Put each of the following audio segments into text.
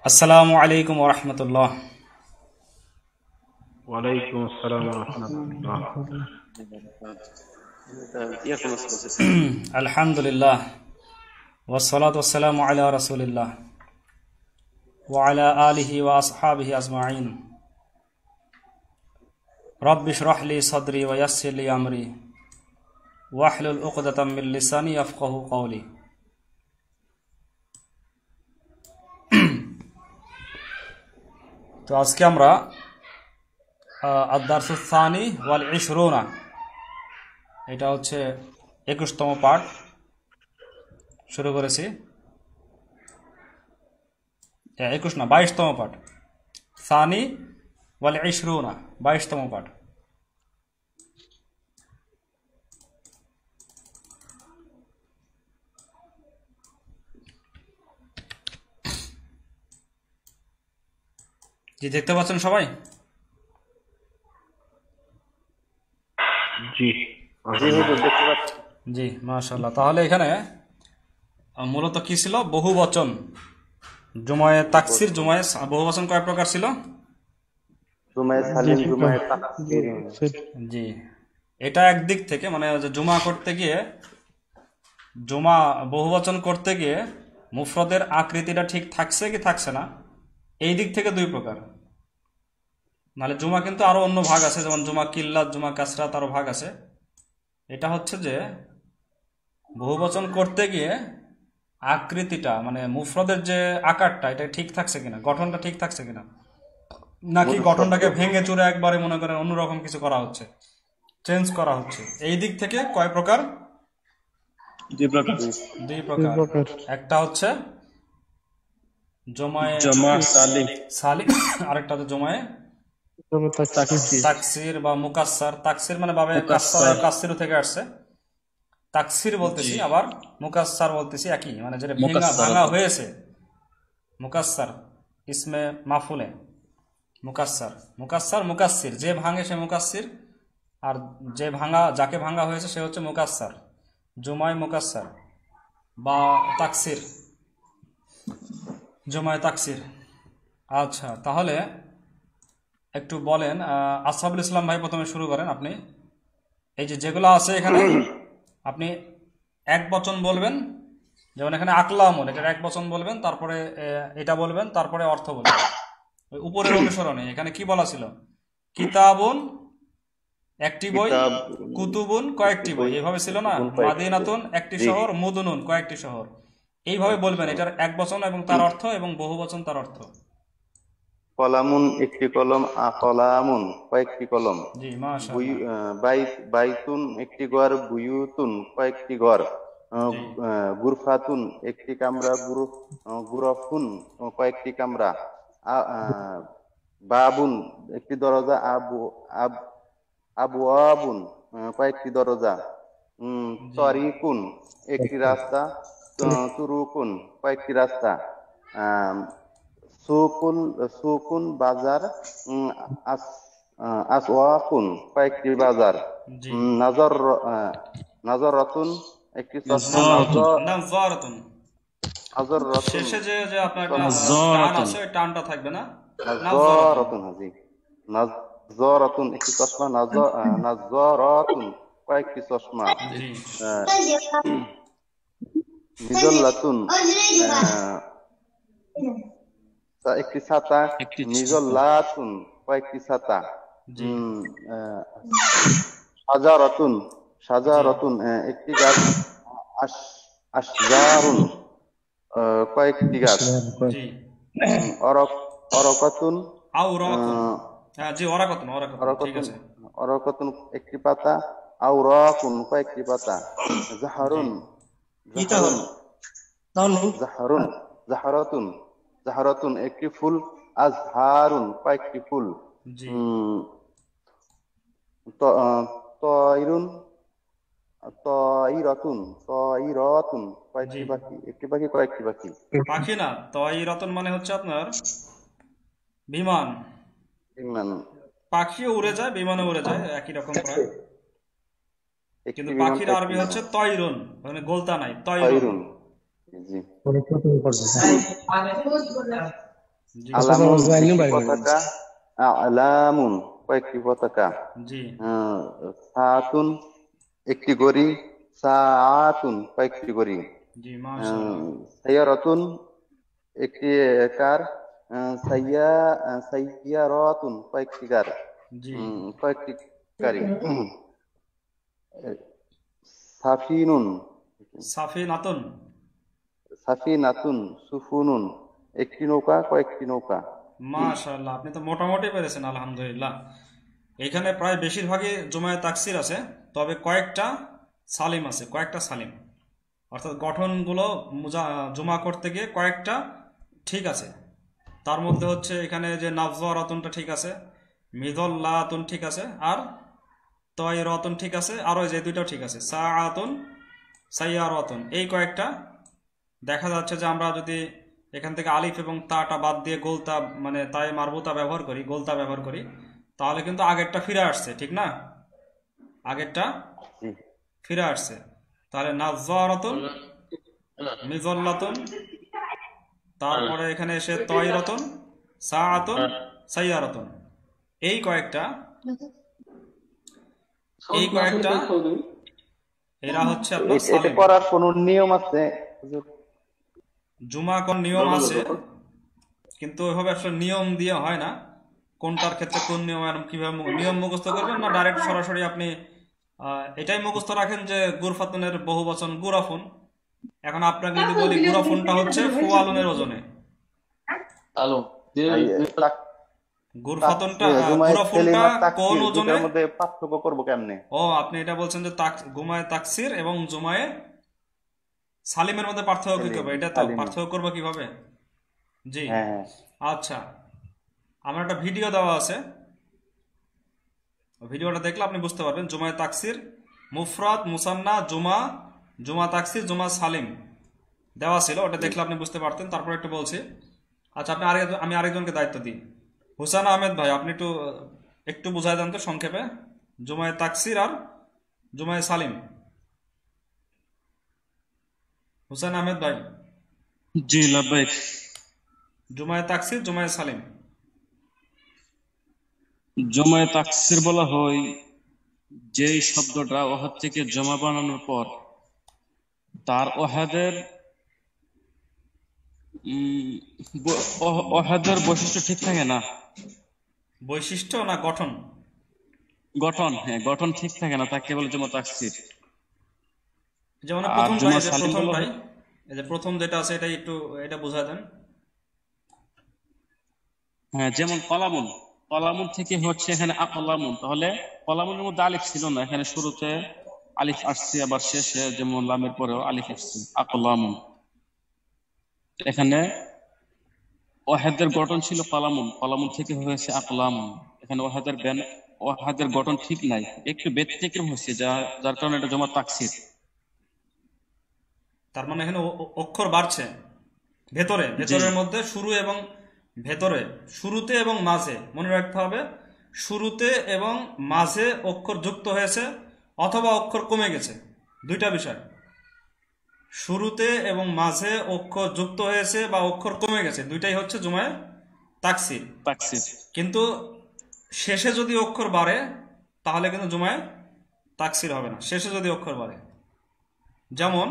আসসালামু আলাইকুম ওয়া রাহমাতুল্লাহ। ওয়ালাইকুম আসসালাম ওয়া রাহমাতুল্লাহ। আলহামদুলিল্লাহ ওয়াসসালাতু ওয়াসসালামু আলা রাসূলিল্লাহ ওয়া আলা আলিহি ওয়া আসহাবিহি আজমাইন। রাব্বি ইশরাহ লি সাদরি ওয়া ইয়াসসির লি আমরি ওয়াহলুল উকদাতাম মিন লিসানি ইয়াফকাহু কওলি। তো আজকে আমরা আদ-দারসুস সানি ওয়াল 20 এটা হচ্ছে 21তম পাঠ শুরু করেছি। 22তম পাঠ, সানি ওয়াল 20 22তম পাঠ। জি, দেখতে পাচ্ছেন সবাই? জি জি, মাশাআল্লাহ। তাহলে এখানে মূলত কি ছিল? বহুবচন, জুমায়ে তাকসির, জুমায়ে বহুবচন কয় প্রকার ছিল? জি, এটা একদিক থেকে মানে জুমা করতে গিয়ে, জুমা বহুবচন করতে গিয়ে মুফরদের আকৃতিটা ঠিক থাকছে কি থাকছে না, এই দিক থেকে দুই প্রকার। নাহলে জুমা কিন্তু আরো অন্য ভাগ আছে, যেমন জুমা কিল্লাত, জুমা কাসরাত, আরো ভাগ আছে। এটা হচ্ছে যে বহুবচন করতে গিয়ে আকৃতিটা মানে মুফরদের যে আকারটা, এটা ঠিক থাকছে কিনা, গঠনটা ঠিক থাকছে কিনা, নাকি গঠনটাকে ভেঙে চুরে একবারে মনে করেন অন্যরকম কিছু করা হচ্ছে, চেঞ্জ করা হচ্ছে। এই দিক থেকে কয় প্রকার? দুই প্রকার। একটা হচ্ছে জমায়ে সালিম, আরেকটা হচ্ছে জমায়ে তাকসির বা মুকাসসার। তাকসির মানে বাবে কাসসির থেকে আসছে, তাকসির বলতেছি, আবার মুকাসসার বলতেছি, একই মানে যেটা ভাঙা হয়েছে। মুকাসসার ইসমে মাফুলে মুকাসসার, মুকাসসার মুকাসসির, যে ভাঙে সে মুকাসসির, আর যে ভাঙা, যাকে ভাঙা হয়েছে সে হচ্ছে মুকাসসার। জুমায় মুকাসসার বা তাকসির, জুমায় তাকসির। আচ্ছা, তাহলে একটু বলেন, আসহাবুল ইসলাম ভাই প্রথমে শুরু করেন আপনি। এই যে যেগুলো আছে এখানে আপনি এক বচন বলবেন, যেমন এখানে আকলামুন, এটার এক বচন বলবেন, তারপরে এটা বলবেন, তারপরে অর্থ বলবেন। ওই উপরের অনুসরণে এখানে কি বলা ছিল? কিতাবুন একটি বই, কুতুবুন কয়েকটি বই, এইভাবে ছিল না? মাদিনাতুন একটি শহর, মুদুনুন কয়েকটি শহর। এইভাবে বলবেন, এটার এক বচন এবং তার অর্থ, এবং বহু বচন তার অর্থ। কলামুন একটি কলম, আকলামুন কয়েকটি কলম। জি, মাশাআল্লাহ। বাইতুন একটি ঘর, বুয়ুতুন কয়েকটি ঘর। গুরফাতুন একটি কামরা, গুরফুন কয়েকটি কামরা। বাবুন একটি দরজা, আবওয়াবুন কয়েকটি দরজা। তরিকুন একটি রাস্তা, তুরুকুন কয়েকটি রাস্তা। সুকুন বাজার, আসওয়াকুন কয়েকটি বাজার। নাজরাতুন একটি চশমা, শেষে যে আপনার টান আছে, ওই টানটা থাকবে না? নাজরাতুন, হাজি নাজরাতুন একটি চশমা, নাজরাতুন কয়েকটি চশমা। মিজল্লাতুন একটি ছাতা, মিজল্লাতুন কয়েকটি ছাতা। সাজারাতুন একটি গাছ, আশজারুন কয়েকটি গাছ। অরকাতুন অরকাতুন একটি পাতা, আওরাকুন কয়েকটি পাতা। জাহারাতুন একটি ফুল, আজহারুন কয়েকটি ফুল। তয়রাতুন কয়েকটি পাখি, একটি পাখি কয়েকটি পাখি। পাখি না, তয়রাতুন মানে হচ্ছে আপনার বিমান। পাখিও উড়ে যায়, বিমানে উড়ে যায়, একই রকম প্রায়। একটি কিন্তু বিমান পাখির কয়েকটি আরবি হচ্ছে বিমান? তয়রুন, মানে গোলতা নাই, তয়রুন। তয়রুন। জি। জি আলামুন একটি পতাকা। আলামুন কয়েকটি পতাকা। জি সাতুন একটি ঘড়ি। সাআতুন কয়েকটি ঘড়ি। জি মাশাআল্লাহ। সাইয়ারাতুন একটি কার। সাইয়ারাতুন কয়েকটি কার। জি কয়েকটি গাড়ি। সাফিনুন সাফিনাতুন। সাফিনাতুন সুফুনুন একটি নৌকা কয়েকটি নৌকা। মাশাআল্লাহ, আপনি তো মোটামুটি পেরেছেন আলহামদুলিল্লাহ। এখানে প্রায় বেশিরভাগই জুমায়ে তাকসির আছে, তবে কয়েকটা সালিম আছে, কয়েকটা সালিম, অর্থাৎ গঠনগুলো জমা করতে গিয়ে কয়েকটা ঠিক আছে। তার মধ্যে হচ্ছে এখানে যে নাফজারাতুনটা ঠিক আছে, মিদল্লাতুন ঠিক আছে, আর তয়রাতুন ঠিক আছে, আর ওই যে দুইটাও ঠিক আছে, সাআতুন সাইয়ারাতুন, এই কয়েকটা দেখা যাচ্ছে যে আমরা যদি এখান থেকে আলিফ এবং তাটা বাদ দিয়ে গোলতা মানে তাই মারবুতা ব্যবহার করি, গোলতা ব্যবহার করি, তাহলে কিন্তু আগেরটা ফিরে আসছে, ঠিক না? আগেরটা জি। ফিরে আসছে। তাহলে নাজ্জারাতুন, মিজল্লাতুন, তারপরে এখানে এসে তয়রাতুন, সাআতুন, সাইয়ারাতুন, এই কয়েকটা এই কয়েকটা এরা হচ্ছে আপনার এটা সালিম। করার কোন নিয়ম আছে হুজুর? জুমা কোন নিয়ম আছে, কিন্তু ওইভাবে আসলে নিয়ম দিয়ে হয় না। কোনটার ক্ষেত্রে কোন নিয়ম, আর কিভাবে নিয়ম মুখস্থ করবেন, না ডাইরেক্ট সরাসরি আপনি এটাই মুখস্থ রাখেন যে গুরফাতুনের বহু বচন গুরাফুন। এখন আপনাকে যদি বলি গুরাফুনটা হচ্ছে ফুয়ালুনের ওজনে, এই গুরফাতুনটা জুমায়ে গুরাফুনটা সেলিমা কোন তাকসির ওজনে? দুটার মধ্যে পার্থক্য করব কেমনে? ও, আপনি এটা বলছেন যে গুমায়ে তাকসির এবং জুমায়ে সালিমের মধ্যে পার্থক্য কি সেলিম করবে, এটা তো সালিমে। পার্থক্য করবো কিভাবে? জি হ্যাঁ হ্যাঁ। আচ্ছা, আমার একটা ভিডিও দেওয়া আছে, ভিডিওটা দেখলে আপনি বুঝতে পারবেন। জুমায়ে তাকসির, মুফরাদ, মুসান্না, জুমা, জুমা তাকসির, জুমা সালিম দেওয়া ছিল, ওটা দেখলে আপনি বুঝতে পারতেন। তারপর একটু বলছি। আচ্ছা, আমি আরেকজনকে দায়িত্ব দিই। হুসান আহমেদ ভাই, আপনি একটু একটু বুঝাই দেন তো সংক্ষেপে জুমায়ে তাকসির আর জুমায়ে সালিম। হুসান আহমেদ ভাই, জি লাব্বাইক। জুমায়ে তাকসির, জুমায়ে সালিম। জমায়ে তাকসির বলা হয় যেই শব্দটা ওহাদ থেকে জমা বানানোর পর তার ওহাদের বৈশিষ্ট্য ঠিক থাকে না। বৈশিষ্ট্য না গঠন? গঠন, হ্যাঁ গঠন ঠিক থাকে না, তাকে বলে জমা তাকসির। যেমন আর প্রথমটাই, জমা এই যে সালিম বলা প্রথমটাই, হয়, এই যে প্রথম যেটা আছে এটাই একটু এটা বুঝাই দেন। হ্যাঁ যেমন কলামুন, কলামুন থেকে হচ্ছে এখানে আকলামুন, তাহলে কলামুনের মধ্যে আলিফ ছিল না, এখানে শুরুতে আলিফ আসছে, আবার শেষে যেমন লামের পরেও আলিফ আসছে, আকলামুন। এখানে ওয়াহেদের গঠন ছিল কলামুন, কলামুন থেকে হয়েছে আকলামুন। এখানে ওয়াহেদের গঠন ঠিক নাই, একটু ব্যতিক্রম হয়েছে, যার কারণে এটা জমা তাকসির। তার মানে এখানে অক্ষর বাড়ছে ভেতরে, জি ভেতরের মধ্যে শুরু এবং ভেতরে, শুরুতে এবং মাঝে, মনে রাখতে হবে শুরুতে এবং মাঝে অক্ষর যুক্ত হয়েছে অথবা অক্ষর কমে গেছে, দুইটা বিষয়। শুরুতে এবং মাঝে অক্ষর যুক্ত হয়েছে বা অক্ষর কমে গেছে, দুইটাই হচ্ছে জুমায়ে তাকসির। তাকসির। কিন্তু শেষে যদি অক্ষর বাড়ে তাহলে কিন্তু জুমায়ে তাকসির হবে না, শেষে যদি অক্ষর বাড়ে। যেমন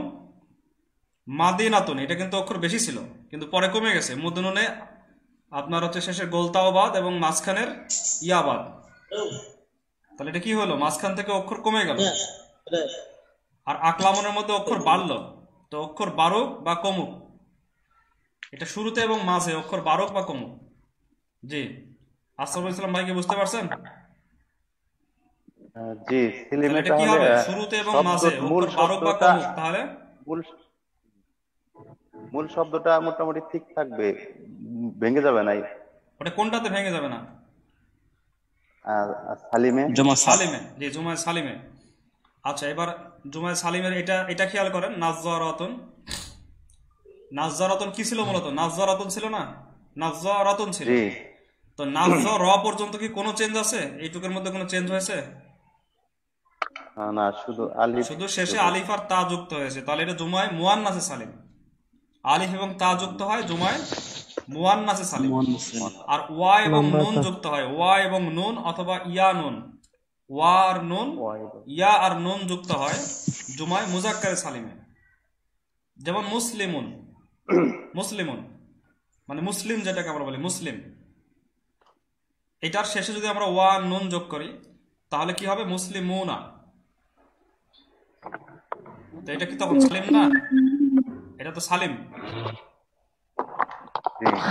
মাদিনাতুন, এটা কিন্তু অক্ষর বেশি ছিল কিন্তু পরে কমে গেছে, মুদনুনে আপনার হচ্ছে শেষের গোলতাও বাদ এবং মাঝখানের ইয়া বাদ, তাহলে এটা কি হলো, মাঝখান থেকে অক্ষর কমে গেল। আর আকলামনের মধ্যে অক্ষর বাড়লো, তো অক্ষর বাড়ুক বা কমুক, এটা শুরুতে এবং মাঝে অক্ষর বাড়ুক বা কমুক। জি, আসাদুল ইসলাম ভাই কি বুঝতে পারছেন? জি, তাহলে সেলিমে এটা কি তাহলে হবে, শুরুতে এবং শব্দ মাঝে মূল অক্ষর বাড়ুক বা শব্দটা কমুক, তাহলে মূল মূল শব্দটা মোটামুটি ঠিক থাকবে, ভেঙে যাবে না। ওটা কোনটাতে ভেঙে যাবে না? আর সালিমে। জমা সালিমে, জি জুমায়ে সালিমে। আচ্ছা, এবার জুমায়ে সালিমের এটা এটা খেয়াল করেন, নাজ্জারাতুন। নাজ্জারাতুন কি ছিল মূলত? নাজ্জারাতুন ছিল না, নাজ্জারাতুন ছিল। জি। তো নাজ্জা র পর্যন্ত কি কোনো চেঞ্জ আছে? এইটুকুর মধ্যে কোনো চেঞ্জ হয়েছে? না, শুধু আলিফ শুধু শেষে যুক্ত। আলিফ আর তা যুক্ত হয়েছে, তাহলে এটা জুমায় মুয়ান্নাসে সালিম। আলিফ এবং তা যুক্ত হয় জুমায় মুয়ান্নাসে সালিম। আর ওয়া এবং নুন যুক্ত হয়, ওয়া এবং নুন অথবা ইয়া নুন, ওয়া আর নুন, ইয়া আর নুন যুক্ত হয় জুমায় মুজাক্কারে সালিমে। যেমন মুসলিমুন, মুসলিমুন মানে মুসলিম, যেটাকে আমরা বলি মুসলিম, এটার শেষে যদি আমরা ওয়া নুন যোগ করি তাহলে কি হবে? মুসলিমুনা। তো এটা কি তখন সালিম না? এটা তো সালিম।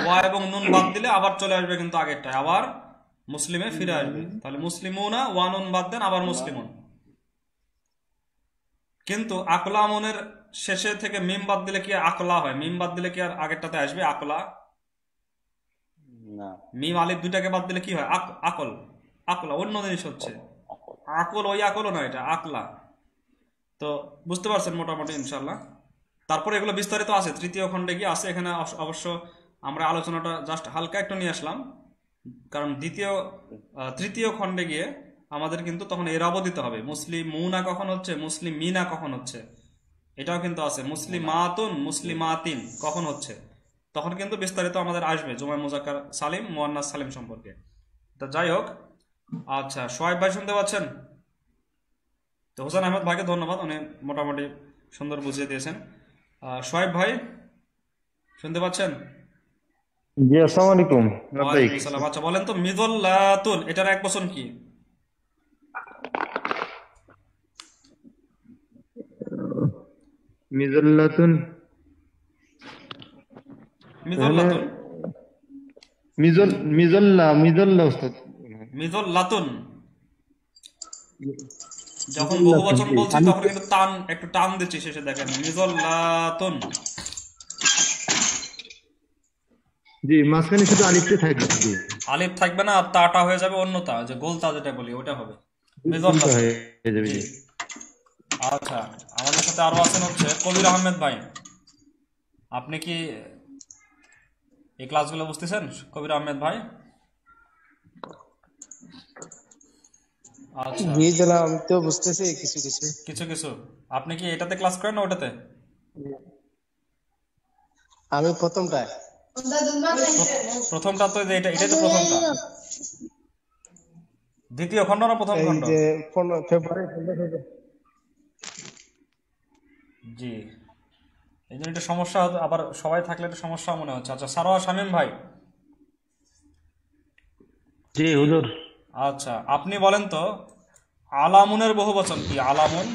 ওয়া এবং নুন বাদ দিলে আবার চলে আসবে কিন্তু আগেরটায়, আবার মুসলিমে ফিরে আসবে। তাহলে মুসলিমুনা, ওয়া নুন বাদ দেন, আবার মুসলিমুন। কিন্তু আকলামুনের শেষে থেকে মিম বাদ দিলে কি আর আকলা হয়? মিম বাদ দিলে কি আর আগেরটাতে আসবে আকলা? না, মিম আলিফ দুইটাকে বাদ দিলে কি হয়? আকল। আকলা অন্য জিনিস হচ্ছে, আকল ওই আকলও না, এটা আকলা। তো বুঝতে পারছেন মোটামুটি ইনশাল্লাহ। তারপরে এগুলো বিস্তারিত আছে তৃতীয় খণ্ডে গিয়ে আছে। এখানে অবশ্য আমরা আলোচনাটা জাস্ট হালকা একটু নিয়ে আসলাম, কারণ তৃতীয় খণ্ডে গিয়ে আমাদের কিন্তু তখন এরাবও দিতে হবে। মুসলিম মুনা কখন হচ্ছে, মুসলিম মিনা কখন হচ্ছে, এটাও কিন্তু আছে। মুসলিম মাতুন, মুসলিমাতিন কখন হচ্ছে, তখন কিন্তু বিস্তারিত আমাদের আসবে জুমায় মুজাক্কার সালিম, মুয়ান্নাস সালিম সম্পর্কে। তো যাই হোক, আচ্ছা সোহাইব ভাই শুনতে পাচ্ছেন? তো হোসেন আহমেদ ভাইকে ধন্যবাদ, উনি মোটামুটি সুন্দর বুঝিয়ে দিয়েছেন। সোহাইব ভাই শুনতে পাচ্ছেন? জি, আসসালামু আলাইকুম। ওয়ালাইকুম আসসালাম। আচ্ছা বলেন তো, মিদল্লাতুন এটার এক বচন কি? মিজাল্লাতুন, মিদল্লাতুন, মিজল্লা উস্তাদ। মিদল্লাতুন। যখন বহুবচন বলছি তখন কিন্তু একটু টান দিচ্ছি শেষে, দেখেন মিদল্লাতুন। জি, মাঝখানে শুধু আলিফটা থাকবে। জি, আলিফ থাকবে না, আর তাটা হয়ে যাবে অন্যতা, যে গোলতা যেটা বলি ওটা হবে মিদল্লাতুন। হয়ে যাবে। জি জি, আচ্ছা, আমাদের সাথে আরো আছেন হচ্ছে কবির আহমেদ ভাই। আপনি কি এই ক্লাসগুলো বুঝতেছেন কবির আহমেদ ভাই? আচ্ছা, জি জনাব, আমি তো বুঝতেছি কিছু কিছু। কিছু কিছু। আপনি কি এটাতে ক্লাস করেন না ওটাতে? আমি প্রথমটায়। প্রথমটা তো এটাই তো প্রথমটা। দ্বিতীয় খণ্ড না প্রথম এই খণ্ড? যে ফেব্রুয়ারি 15 জি, এই জন্য একটা সমস্যা হতো, আবার সবাই থাকলে একটা সমস্যা মনে হচ্ছে। আচ্ছা সারোয়ার শামীম ভাই, জি হুজুর। আচ্ছা আপনি বলেন তো আলামুনের বহুবচন কি? আলামুন,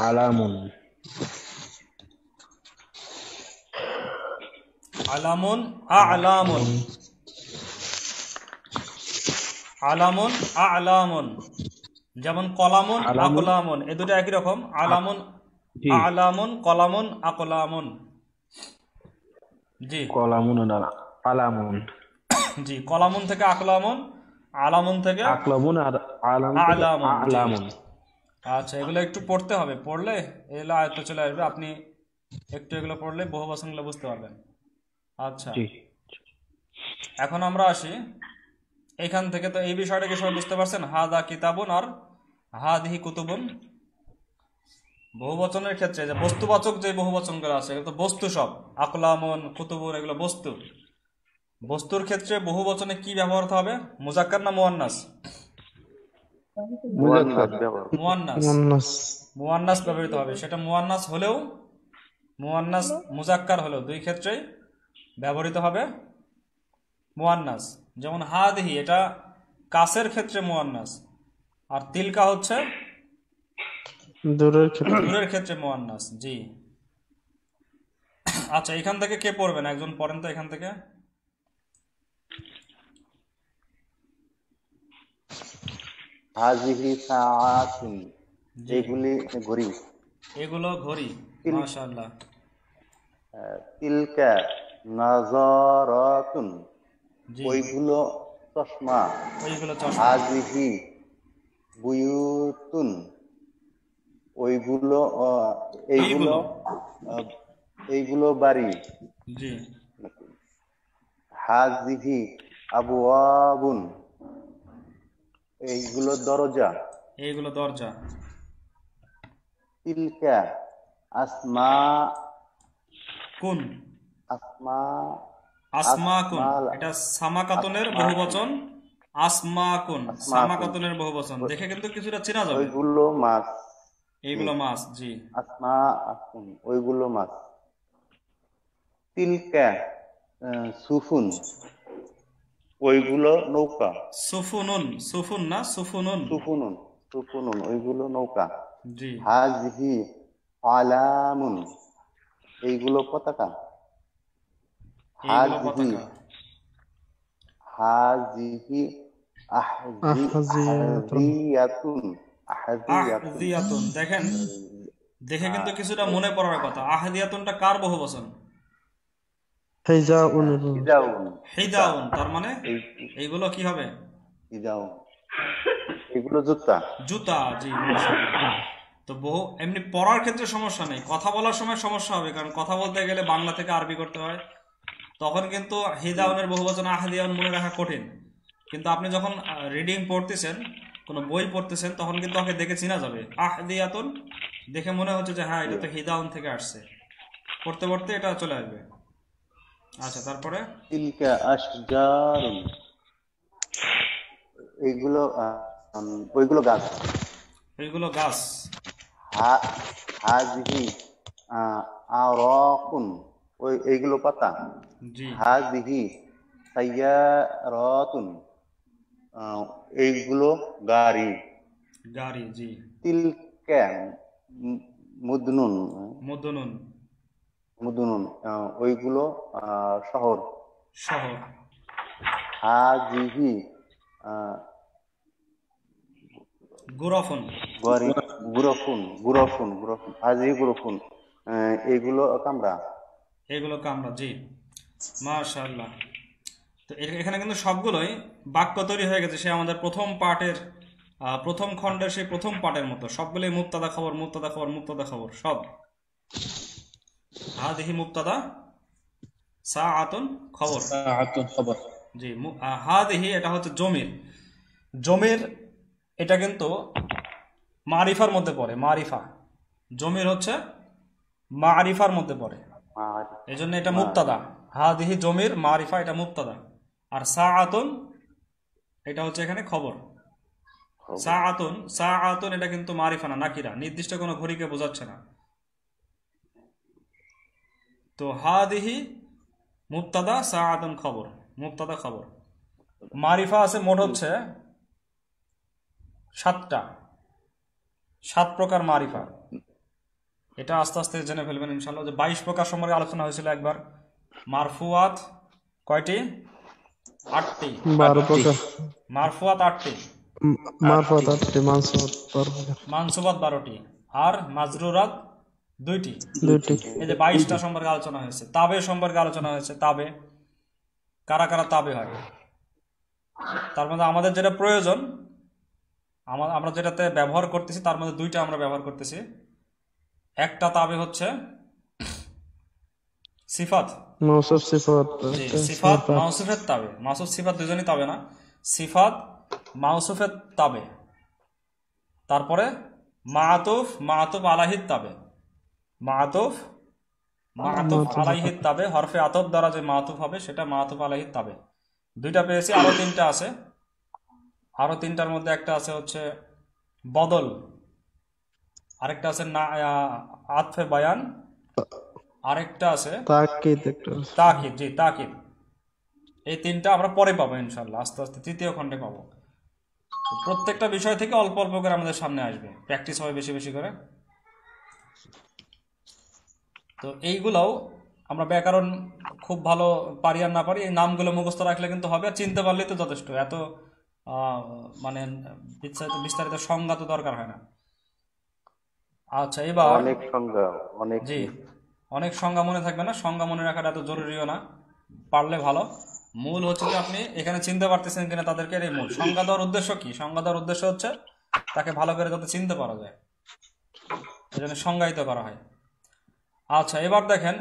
আলামুন, আলামুন, আলামুন, আলামুন, আলামুন। যেমন কলামুন, আলামুন। আকলামুন, এই দুটো একই রকম। আলামুন, জি, আলামুন, কলামুন, আকলামুন। জি কলামুন না, আলামুন। জি, কলামুন থেকে আকলামুন, আলামুন থেকে আকলামুন আর আলাম থেকে আলামুন। জি আলামুন। আচ্ছা, এগুলো একটু পড়তে হবে, পড়লে এগুলো আয়ত্তে চলে আসবে। আপনি একটু এগুলো পড়লে বহু বচনগুলো বুঝতে পারবেন। আচ্ছা, জি, এখন আমরা আসি এখান থেকে। তো এই বিষয়টা কি সবাই বুঝতে পারছেন? হাদা কিতাবুন আর হাদিহি কুতুবুন। বহুবচনের ক্ষেত্রে যে বস্তুবাচক যে বহুবচনগুলো আছে এগুলো তো বস্তু সব। আকলামুন, কুতুবুন এগুলো বস্তু। বস্তুর ক্ষেত্রে বহুবচনে কি ব্যবহার হতে হবে? মুজাক্কার না মুয়ান্নাস? মুয়ান্নাস ব্যবহার। মুয়ান্নাস। মান্নাস। মুয়ান্নাস ব্যবহৃত হবে। সেটা মুয়ান্নাস হলেও, মুয়ান্নাস মুজাক্কার হলেও, দুই ক্ষেত্রেই ব্যবহৃত হবে মুয়ান্নাস। যেমন হাদিহি, এটা কাসের ক্ষেত্রে মুয়ান্নাস, আর তিলকা হচ্ছে দূরের ক্ষেত্রে। দূরের ক্ষেত্রে মুয়ান্নাস। জি আচ্ছা, এখান থেকে কে পড়বেন? একজন পড়েন তো এখান থেকে। হাজিহি সাআতুন, জি, এগুলি ঘড়ি। এগুলো ঘড়ি। মাশাআল্লাহ। তিলকা নাজারাতুন, জি, ওইগুলো চশমা। ওইগুলো চশমা। হাজিহি বুয়ুতুন, ওইগুলো এইগুলো আহ, এইগুলো বাড়ি। জি, হাজিহি আবওয়াবুন, এইগুলো দরজা। এইগুলো দরজা। তিলকা আসমা কুন, আসমা আসমা কুন, আসমাল এটা সামাকাতুনের বহুবচন। আসমা কুন, আসমাকুন। সামাকাতুনের বহুবচন। দেখে কিন্তু কিছুটা চেনা যাবে। ওইগুলো মাছ। এইগুলো মাছ, জি। আসমা আকুন, ওইগুলো মাছ। তিলকা সুফুন, ওইগুলো নৌকা। সুফুনুন, সুফুন না সুফুনুন, সুফুনুন, সুফুনুন, ওইগুলো নৌকা। জি। হাজিহি আলামুন, এইগুলো পতাকা। এইগুলো হাজিহি পতাকা। হাজিহি আহজিয়াতুন। আহজিয়াতুন, আহজিয়াতুন। আহদিয়াতুন, দেখেন দেখে কিন্তু কিছুটা মনে পড়ার কথা। আহদিয়াতুনটা কার বহুবচন? হিজাউন। হিজাউন, হিদাউন, তার মানে এই এইগুলো কি হবে? হিজাউন, এগুলো জুতা। জুতা, জি, মাশাআল্লাহ। তো বহু এমনি পড়ার ক্ষেত্রে সমস্যা নেই, কথা বলার সময় সমস্যা হবে, কারণ কথা বলতে গেলে বাংলা থেকে আরবি করতে হয়। তখন কিন্তু হিদাউনের বহুবচন আহদিয়াউন মনে রাখা কঠিন। কিন্তু আপনি যখন রিডিং পড়তেছেন, কোনো বই পড়তেছেন, তখন কিন্তু ওকে দেখে চেনা যাবে। আহদিয়াতুন দেখে মনে হচ্ছে যে হ্যাঁ, এটা তো হিদাউন থেকে আসছে। পড়তে পড়তে এটা চলে আসবে। আচ্ছা, তারপরে তিলকা আশজারুন, এইগুলো ওইগুলো গাছ। এইগুলো গাছ। হাজিহি আরাকুন, এইগুলো পাতা। জি। হাজিহি সাইয়ারাতুন, এইগুলো গাড়ি। গাড়ি, জি। তিলকা মুদনুন, মুদনুন, মুদনুন, ওইগুলো শহর। শহর। হাজিহি গুরফুন, গরি গুরফুন, গুরফুন, গুরফুন, হাজিহি গুরফুন, এইগুলো কামরা। এগুলো কামরা, জি। মাশাআল্লাহ। তো এখানে কিন্তু সবগুলোই বাক্য তৈরি হয়ে গেছে, সে আমাদের প্রথম পার্টের প্রথম খণ্ডের সেই প্রথম পার্টের মতো। সবগুলোই মুবতাদা খবর, মুবতাদা খবর, মুবতাদা খবর, সব। হাদিহি মুবতাদা, সাআতুন খবর। সাআতুন খবর। জি। হাদিহি এটা হচ্ছে জমির। জমির এটা কিন্তু মারিফার মধ্যে পড়ে, মারিফা। জমির হচ্ছে মারিফার মধ্যে পড়ে, এই জন্য এটা মুবতাদা। হাদিহি জমির, মারিফা এটা মুবতাদা। আর সাআতুন এটা হচ্ছে এখানে খবর। সাআতুন, সাআতুন এটা কিন্তু মারিফা না, নাকিরা, নির্দিষ্ট কোনো ঘড়িকে বোঝাচ্ছে না। তো হাদিহি মুবতাদা, সাআতুন খবর, মুবতাদা খবর। মারিফা আছে মোট হচ্ছে 7টা, 7 প্রকার মারিফা। এটা আস্তে আস্তে জেনে ফেলবেন ইনশাআল্লাহ। যে 22 প্রকার সম্পর্কে আলোচনা হয়েছিল একবার। মারফুয়াত কয়টি? 8টি। 12 প্রকার। মারফুয়াত 8টি, মারফুয়াত 8টি, মানসুবাত 12 প্রকার। মানসুবাত 12টি, আর মাজরুরাত 2টি। 2টি। এই যে 22টা সম্পর্কে আলোচনা হয়েছে। তাবে সম্পর্কে আলোচনা হয়েছে। তাবে কারা কারা তাবে হয়, তার মধ্যে আমাদের যেটা প্রয়োজন, আমরা যেটাতে ব্যবহার করতেছি তার মধ্যে 2টা আমরা ব্যবহার করতেছি। একটা তাবে হচ্ছে সিফাত, মাউসুফ সিফাত। সিফাত মাউসুফের তাবে। মাউসুফ সিফাত দুজনই তাবে না, সিফাত মাউসুফের তাবে। তারপরে মাআতুফ, মাআতুফ আলাইহিত তাবে। মাআতুফ, মাআতুফ আলাইহিত তাবে, হরফে আতফ দ্বারা যে মাআতুফ হবে সেটা মাআতুফ আলাইহিত তাবে। 2টা পেয়েছি, আরো 3টা আছে। আরো 3টার মধ্যে একটা আছে হচ্ছে বদল, আরেকটা আছে না আতফে বায়ান, আরেকটা আছে তাকিদ। একটা তাকিদ, জি, তাকিদ। এই 3টা আমরা পরে পাবো ইনশাআল্লাহ, আস্তে আস্তে 3য় খণ্ডে পাবো। প্রত্যেকটা বিষয় থেকে অল্প অল্প করে আমাদের সামনে আসবে, প্র্যাকটিস হবে বেশি বেশি করে। তো এইগুলাও আমরা ব্যাকরণ খুব ভালো পারি আর না পারি, এই নামগুলো মুখস্থ রাখলে কিন্তু হবে, আর চিনতে পারলেই তো যথেষ্ট। এত মানে বিস্তারিত সংজ্ঞা তো দরকার হয় না। আচ্ছা, এবার অনেক সংজ্ঞা, অনেক। জি, অনেক সংজ্ঞা মনে থাকবে না, সংজ্ঞা মনে রাখাটা এত জরুরিও না, পারলে ভালো। মূল হচ্ছে যে আপনি এখানে চিনতে পারতেছেন কিনা তাদেরকে, এই মূল। সংজ্ঞা দেওয়ার উদ্দেশ্য কি? সংজ্ঞা দেওয়ার উদ্দেশ্য হচ্ছে তাকে ভালো করে যাতে চিনতে পারা যায়, এই জন্য সংজ্ঞায়িত করা হয়। আচ্ছা, এবার দেখেন,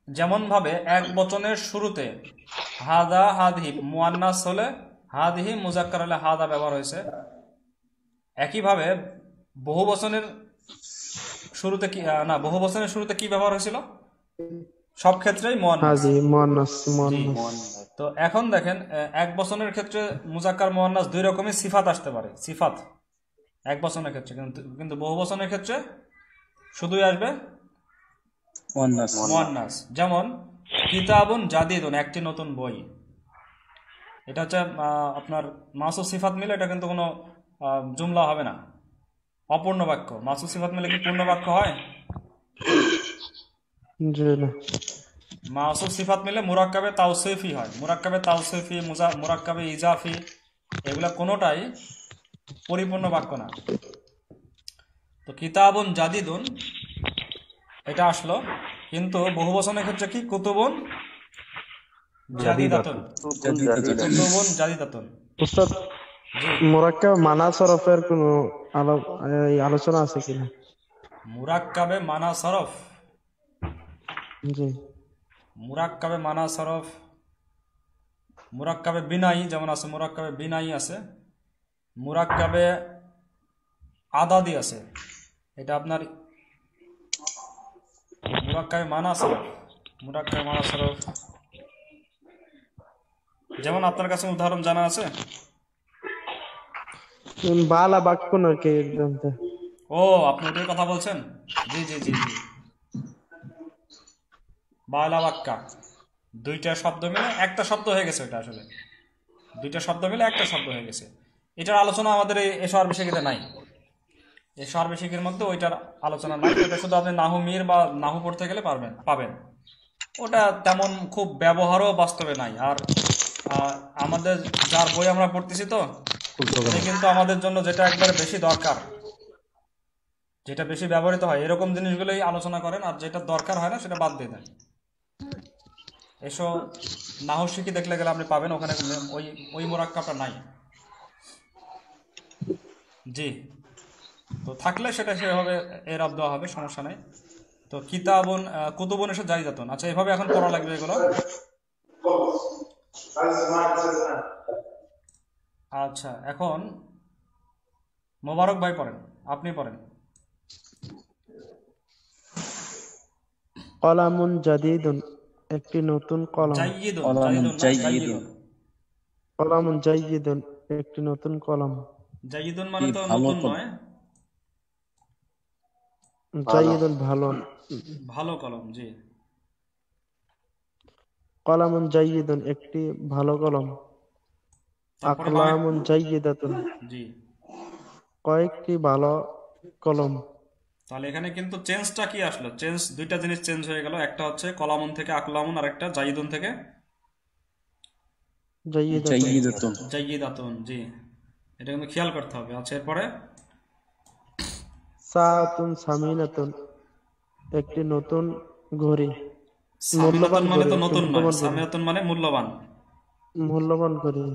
যেমন ভাবে এক বচনের শুরুতে হাদা, হাদিহি মুয়ান্নাস হলে, হাদিহি মুজাক্কার হলে হাদা ব্যবহার হয়েছে। একইভাবে বহুবচনের শুরুতে কি বহুবচনের শুরুতে কি ব্যবহার হয়েছিল? সব ক্ষেত্রেই মুয়ান্নাস। হাজি মুয়ান্নাস জি। মুয়ান্নাস তো এখন দেখেন এক বচনের ক্ষেত্রে মুজাক্কার মুয়ান্নাস দুই রকমের সিফাত আসতে পারে, সিফাত এক বচনের ক্ষেত্রে, কিন্তু বহু বচনের ক্ষেত্রে শুধুই আসবে মুয়ান্নাস। মুয়ান্নাস। যেমন কিতাবুন জাদিদুন, একটি নতুন বই। এটা হচ্ছে আপনার মাসুস সিফাত মিলে এটা কিন্তু কোনো জুমলা হবে না, অপূর্ণ বাক্য। মাসুস সিফাত মিলে কি পূর্ণ বাক্য হয়? জি না মাসুস সিফাত মিলে মুরাক্কাবে তাওসিফি হয়। মুরাক্কাবে তাওসিফি, মুরাক্কাবে ইজাফি, এগুলা কোনোটাই পরিপূর্ণ বাক্য না। তো কিতাবুন জাদিদুন এটা আসলো, কিন্তু বহুবচনের ক্ষেত্রে কি? কুতুবুন জাদিদাতুন। কুতুবুন জাদিদাতুন। উস্তাদ জি। মুরাক্কাব মানা সরফের কোনো আলোচনা আছে কিনা? মুরাক্কাবে মানা সরফ, জি মুরাক্কাবে মানা সরফ, মুরাক্কাবে বিনাই যেমন আছে, মুরাক্কাবে বিনাই আছে, মুরাক্কাবে আদাদি আছে। এটা আপনার মুরাক্কাবে মানা সরফ, মুরাক্কাবে মানা সরফ। যেমন আপনার কাছে উদাহরণ জানা আছে? বালা বাক্য নাকি জানতে? ও, আপনি ওটার কথা বলছেন? জি জি জি জি। বালা বাক্কা, দুইটা শব্দ মিলে একটা শব্দ হয়ে গেছে। ওটা আসলে দুইটা শব্দ মিলে একটা শব্দ হয়ে গেছে। এটার আলোচনা আমাদের এই এশার বিশেষিতে নাই। এশার বিশেষের মধ্যে ওইটার আলোচনা নাই। ওটা শুধু আপনি নাহু মির বা নাহু পড়তে গেলে পাবেন। ওটা তেমন খুব ব্যবহারও বাস্তবে নাই। আর আমাদের যার বই আমরা পড়তেছি তো, এটা কিন্তু আমাদের জন্য যেটা একবারে বেশি দরকার, যেটা বেশি ব্যবহৃত হয়, এরকম জিনিসগুলোই আলোচনা করেন। আর যেটা দরকার হয় না সেটা বাদ দিয়ে দেন। এসো নাহু শিখি দেখলে গেলে আপনি পাবেন, ওখানে ওই মোরাক্কাবটা নাই। জি। তো থাকলে সেটা সেভাবে এরাব দেওয়া হবে, সমস্যা নাই। তো কিতাবুন কুতুবুন এসে জাদিদাতুন। আচ্ছা, এভাবে এখন পড়া লাগবে এগুলো। আচ্ছা, এখন মোবারক ভাই পড়েন, আপনি পড়েন। কলামুন জাদিদুন, একটি নতুন কলম। জাইয়িদুন, কলামুন জাইয়িদুন না, জাইয়িদুন। জাইয়িদুন। কলামুন জাইয়িদুন, একটি নতুন কলম। জাইয়িদুন মানে কি তো ভালো নতুন কলম। নয়, জাইয়িদুন ভালো। ভালো কলম। জি। কলামুন জাইয়িদুন, একটি ভালো কলম। তারপরে আকলামুন জাইয়িদাতুন, জি। কয়েকটি ভালো কলম। তাহলে এখানে কিন্তু চেঞ্জটা কি আসলো? চেঞ্জ, দুইটা জিনিস চেঞ্জ হয়ে গেল। একটা হচ্ছে কলামুন থেকে আকলামুন, আর একটা জাইয়িদুন থেকে জাইয়িদাতুন, জাইয়িদাতুন। জাইয়িদাতুন। জি, এটা কিন্তু খেয়াল করতে হবে। আচ্ছা, এরপরে সাআতুন সামিনাতুন, একটি নতুন ঘড়ি। সামিনাতুন মানে তো একটি নতুন নয়, মূল্যবান ঘড়ি। সামিনাতুন মানে মূল্যবান। মূল্যবান ঘড়ি।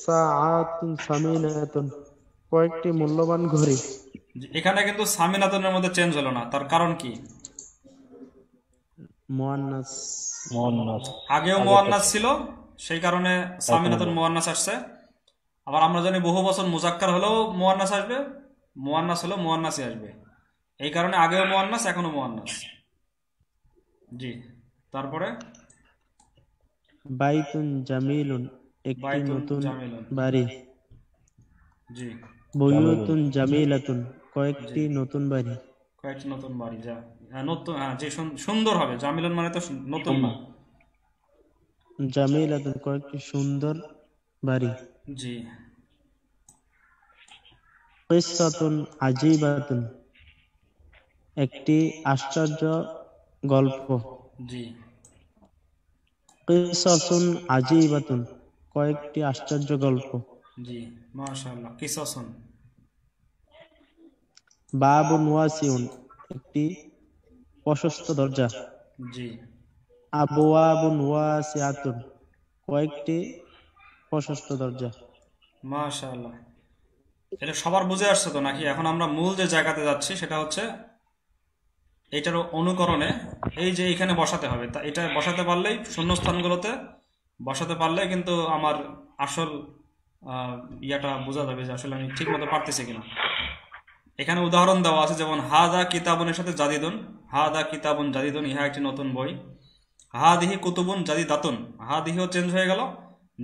সাআতুন সামিনাতুন, কয়েকটি মূল্যবান ঘড়ি। এখানে কিন্তু সামিনাতুনের মধ্যে চেঞ্জ হলো না, তার কারণ কি? মুয়ান্নাস। আগেও মুয়ান্নাস ছিল, সেই কারণে সামিনাতুন মুয়ান্নাস আসছে। আবার আমরা জানি বহু বচন মুজাক্কার হলেও মুয়ান্নাস আসবে, মুয়ান্নাস হলেও মুয়ান্নাসই আসবে। এই কারণে আগেও মুয়ান্নাস, এখনো মুয়ান্নাস। জি। তারপরে বাইতুন জামিলুন, একটি বাইতুন নতুন জামিলুন। বাড়ি। জি। বুয়ুতুন জামিলাতুন, কয়েকটি নতুন বাড়ি। কয়েকটি নতুন বাড়ি। যা নতুন, হ্যাঁ, যে সুন্দর হবে। জামিলুন মানে তো নতুন না। জামিলাতুন, কয়েকটি সুন্দর বাড়ি। জি। কিসসাতুন আজিবাতুন, একটি আশ্চর্য গল্প। জি। কিসসাতুন আজিবাতুন, কয়েকটি আশ্চর্য গল্প। জি, মাশাআল্লাহ। কিসাসুন। বাবুন ওয়াসিউন, একটি প্রশস্ত দরজা। জি। আবওয়াবুন ওয়াসিআতুন, কয়েকটি প্রশস্ত দরজা। মাশাআল্লাহ। এটা সবার বুঝে আসছে তো নাকি? এখন আমরা মূল যে জায়গাতে যাচ্ছি সেটা হচ্ছে এটার অনুকরণে এই যে এখানে বসাতে হবে। তা এটা বসাতে পারলেই, শূন্যস্থানগুলোতে বসাতে পারলে কিন্তু আমার আসল ইয়াটা বোঝা যাবে যে আসলে আমি ঠিক মতো পারতেছি কিনা। এখানে উদাহরণ দেওয়া আছে, যেমন হাদা কিতাবুনের সাথে জাদিদুন, হাদা কিতাবুন জাদিদুন, ইহা একটি নতুন বই। হাদিহি কুতুবুন জাদিদাতুন, হাদিহিও চেঞ্জ হয়ে গেল,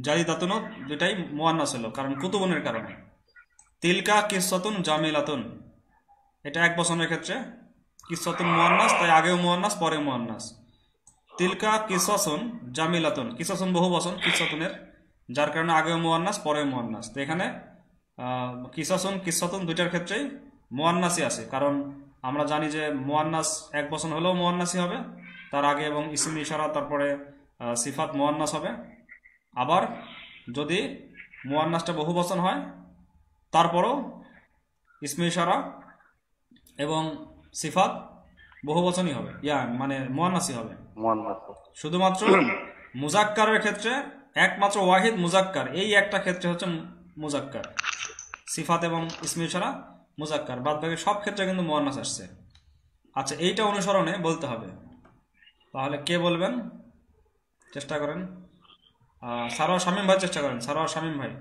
জাদিদাতুনও দুটাই মুয়ান্নাস হলো কারণ কুতুবুনের কারণে। তিলকা কিসসাতুন জামিলাতুন, এটা এক বচনের ক্ষেত্রে কিসসাতুন মুয়ান্নাস, তাই আগেও মুয়ান্নাস পরে মুয়ান্নাস। তিলকা কিসসাসুন জামিলাতুন, কিসসাসুন বহু বচন কিসসাতুনের, যার কারণে আগেও মুয়ান্নাস পরেও মুয়ান্নাস। তো এখানে কিসাসুন কিসসাতুন দুইটার ক্ষেত্রেই মুয়ান্নাসই আছে, কারণ আমরা জানি যে মুয়ান্নাস এক বচন হলেও মুয়ান্নাসই হবে, তার আগে এবং ইসম ইশারা তারপরে সিফাত মুয়ান্নাস হবে। আবার যদি মুয়ান্নাসটা বহু বচন হয় তারপরও ইসম ইশারা এবং সিফাত বহু বচনই হবে, মানে মুয়ান্নাসই হবে। মুয়ান্নাস। শুধুমাত্র মুজাক্কারের ক্ষেত্রে একমাত্র ওয়াহিদ মুজাক্কার, এই একটা ক্ষেত্রে হচ্ছে মুজাক্কার, সিফাত এবং ইসমে ইশারা মুজাক্কার, বাদ বাকি সব ক্ষেত্রে কিন্তু মুয়ান্নাস আসছে। আচ্ছা, এইটা অনুসরণে বলতে হবে, তাহলে কে বলবেন? চেষ্টা করেন। সারোয়ার শামীম ভাই চেষ্টা করেন, সারোয়ার শামীম ভাই।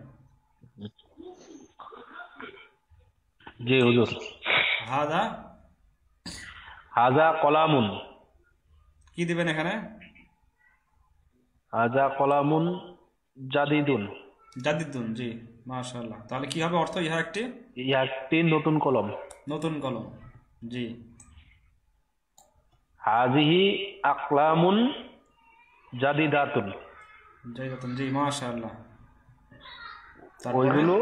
জি হুজুর। হাদা হাজা কলামুন, কি দিবেন এখানে? হাজা কলামুন জাদিদুন, জাদিদুন, জি মাশাআল্লাহ। তাহলে কি হবে অর্থ? ইহা একটি ইহা একটি নতুন কলম। নতুন কলম, জি। হাজিহি আকলামুন জাদিদাতুন, জাদিদাতুন, জি মাশাআল্লাহ। তারপরে ওইগুলো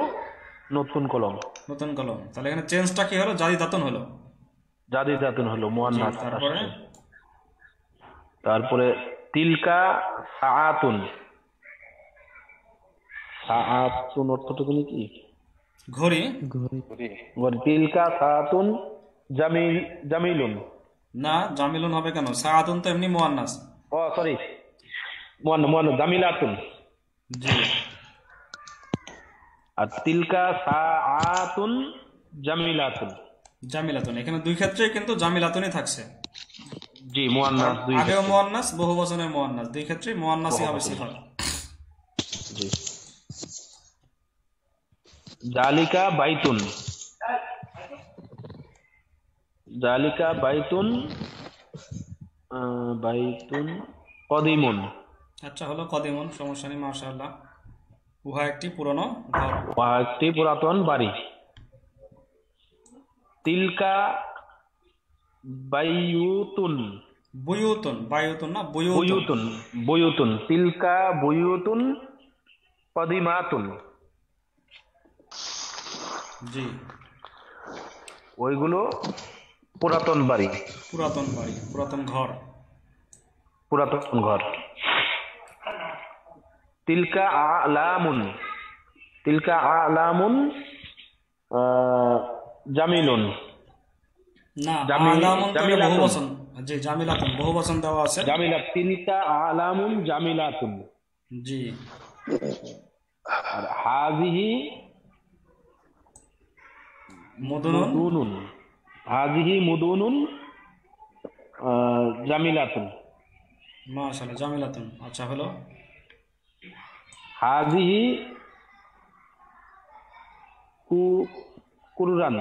নতুন কলম। নতুন কলম, তাহলে এখানে চেঞ্জটা কি হলো? জাদিদাতুন হলো, জাদিদাতুন হলো মুয়ান্নাস। তারপরে তারপরে তিলকা সাআতুন, সাআতুন অর্থটা কি? ঘড়ি। তিলকা সাআতুন জামিলুন, না, জামিলুন হবে কেন? সাআতুন তো এমনি মুয়ান্নাস। ও সরি, মুয়ান্নাস জামিলাতুন। জি। আর তিলকা সাআতুন জামিলাতুন, জামিলাতুন, এখানে দুই ক্ষেত্রেই কিন্তু জামিলাতুনই থাকছে। জি মুয়ান্নাস দুই আগেও ক্ষেত্রে। মুয়ান্নাস, বহু বচনের মুয়ান্নাস, দুই ক্ষেত্রেই মুয়ান্নাসই হবে সিফাত। জি। জালিকা বাইতুন, জালিকা বাইতুন, বাইতুন কদিমুন। আচ্ছা, হলো কদিমুন, সমস্যা নেই, মাশাআল্লাহ। উহা একটি পুরনো ঘর, একটি পুরাতন বাড়ি। তিলকা বাইয়ুতুন, বুয়ুতুন, বায়ুতুন না বুয়ুতুন, বুয়ুতুন, বুয়ুতুন, তিলকা বুয়ুতুন কদিমাতুন, জি। ওইগুলো পুরাতন বাড়ি, পুরাতন বাড়ি, পুরাতন ঘর। পুরাতন ঘর। তিলকা আলামুন, তিলকা আলামুন জামিলুন, না, জামিল- আলামুন তো এটা বহু জামিলাতুন। বচন, জি জামিলাতুন বহু বচন দেওয়া আছে, জামিলাত, তিলকা আলামুন জামিলাতুন। জি। আর হাজিহি মুদুনুন, মুদুনুন, হাজিহি মুদুনুন জামিলাতুন, মাশাআল্লাহ, জামিলাতুন। আচ্ছা, হলো হাজিহি কুরআন,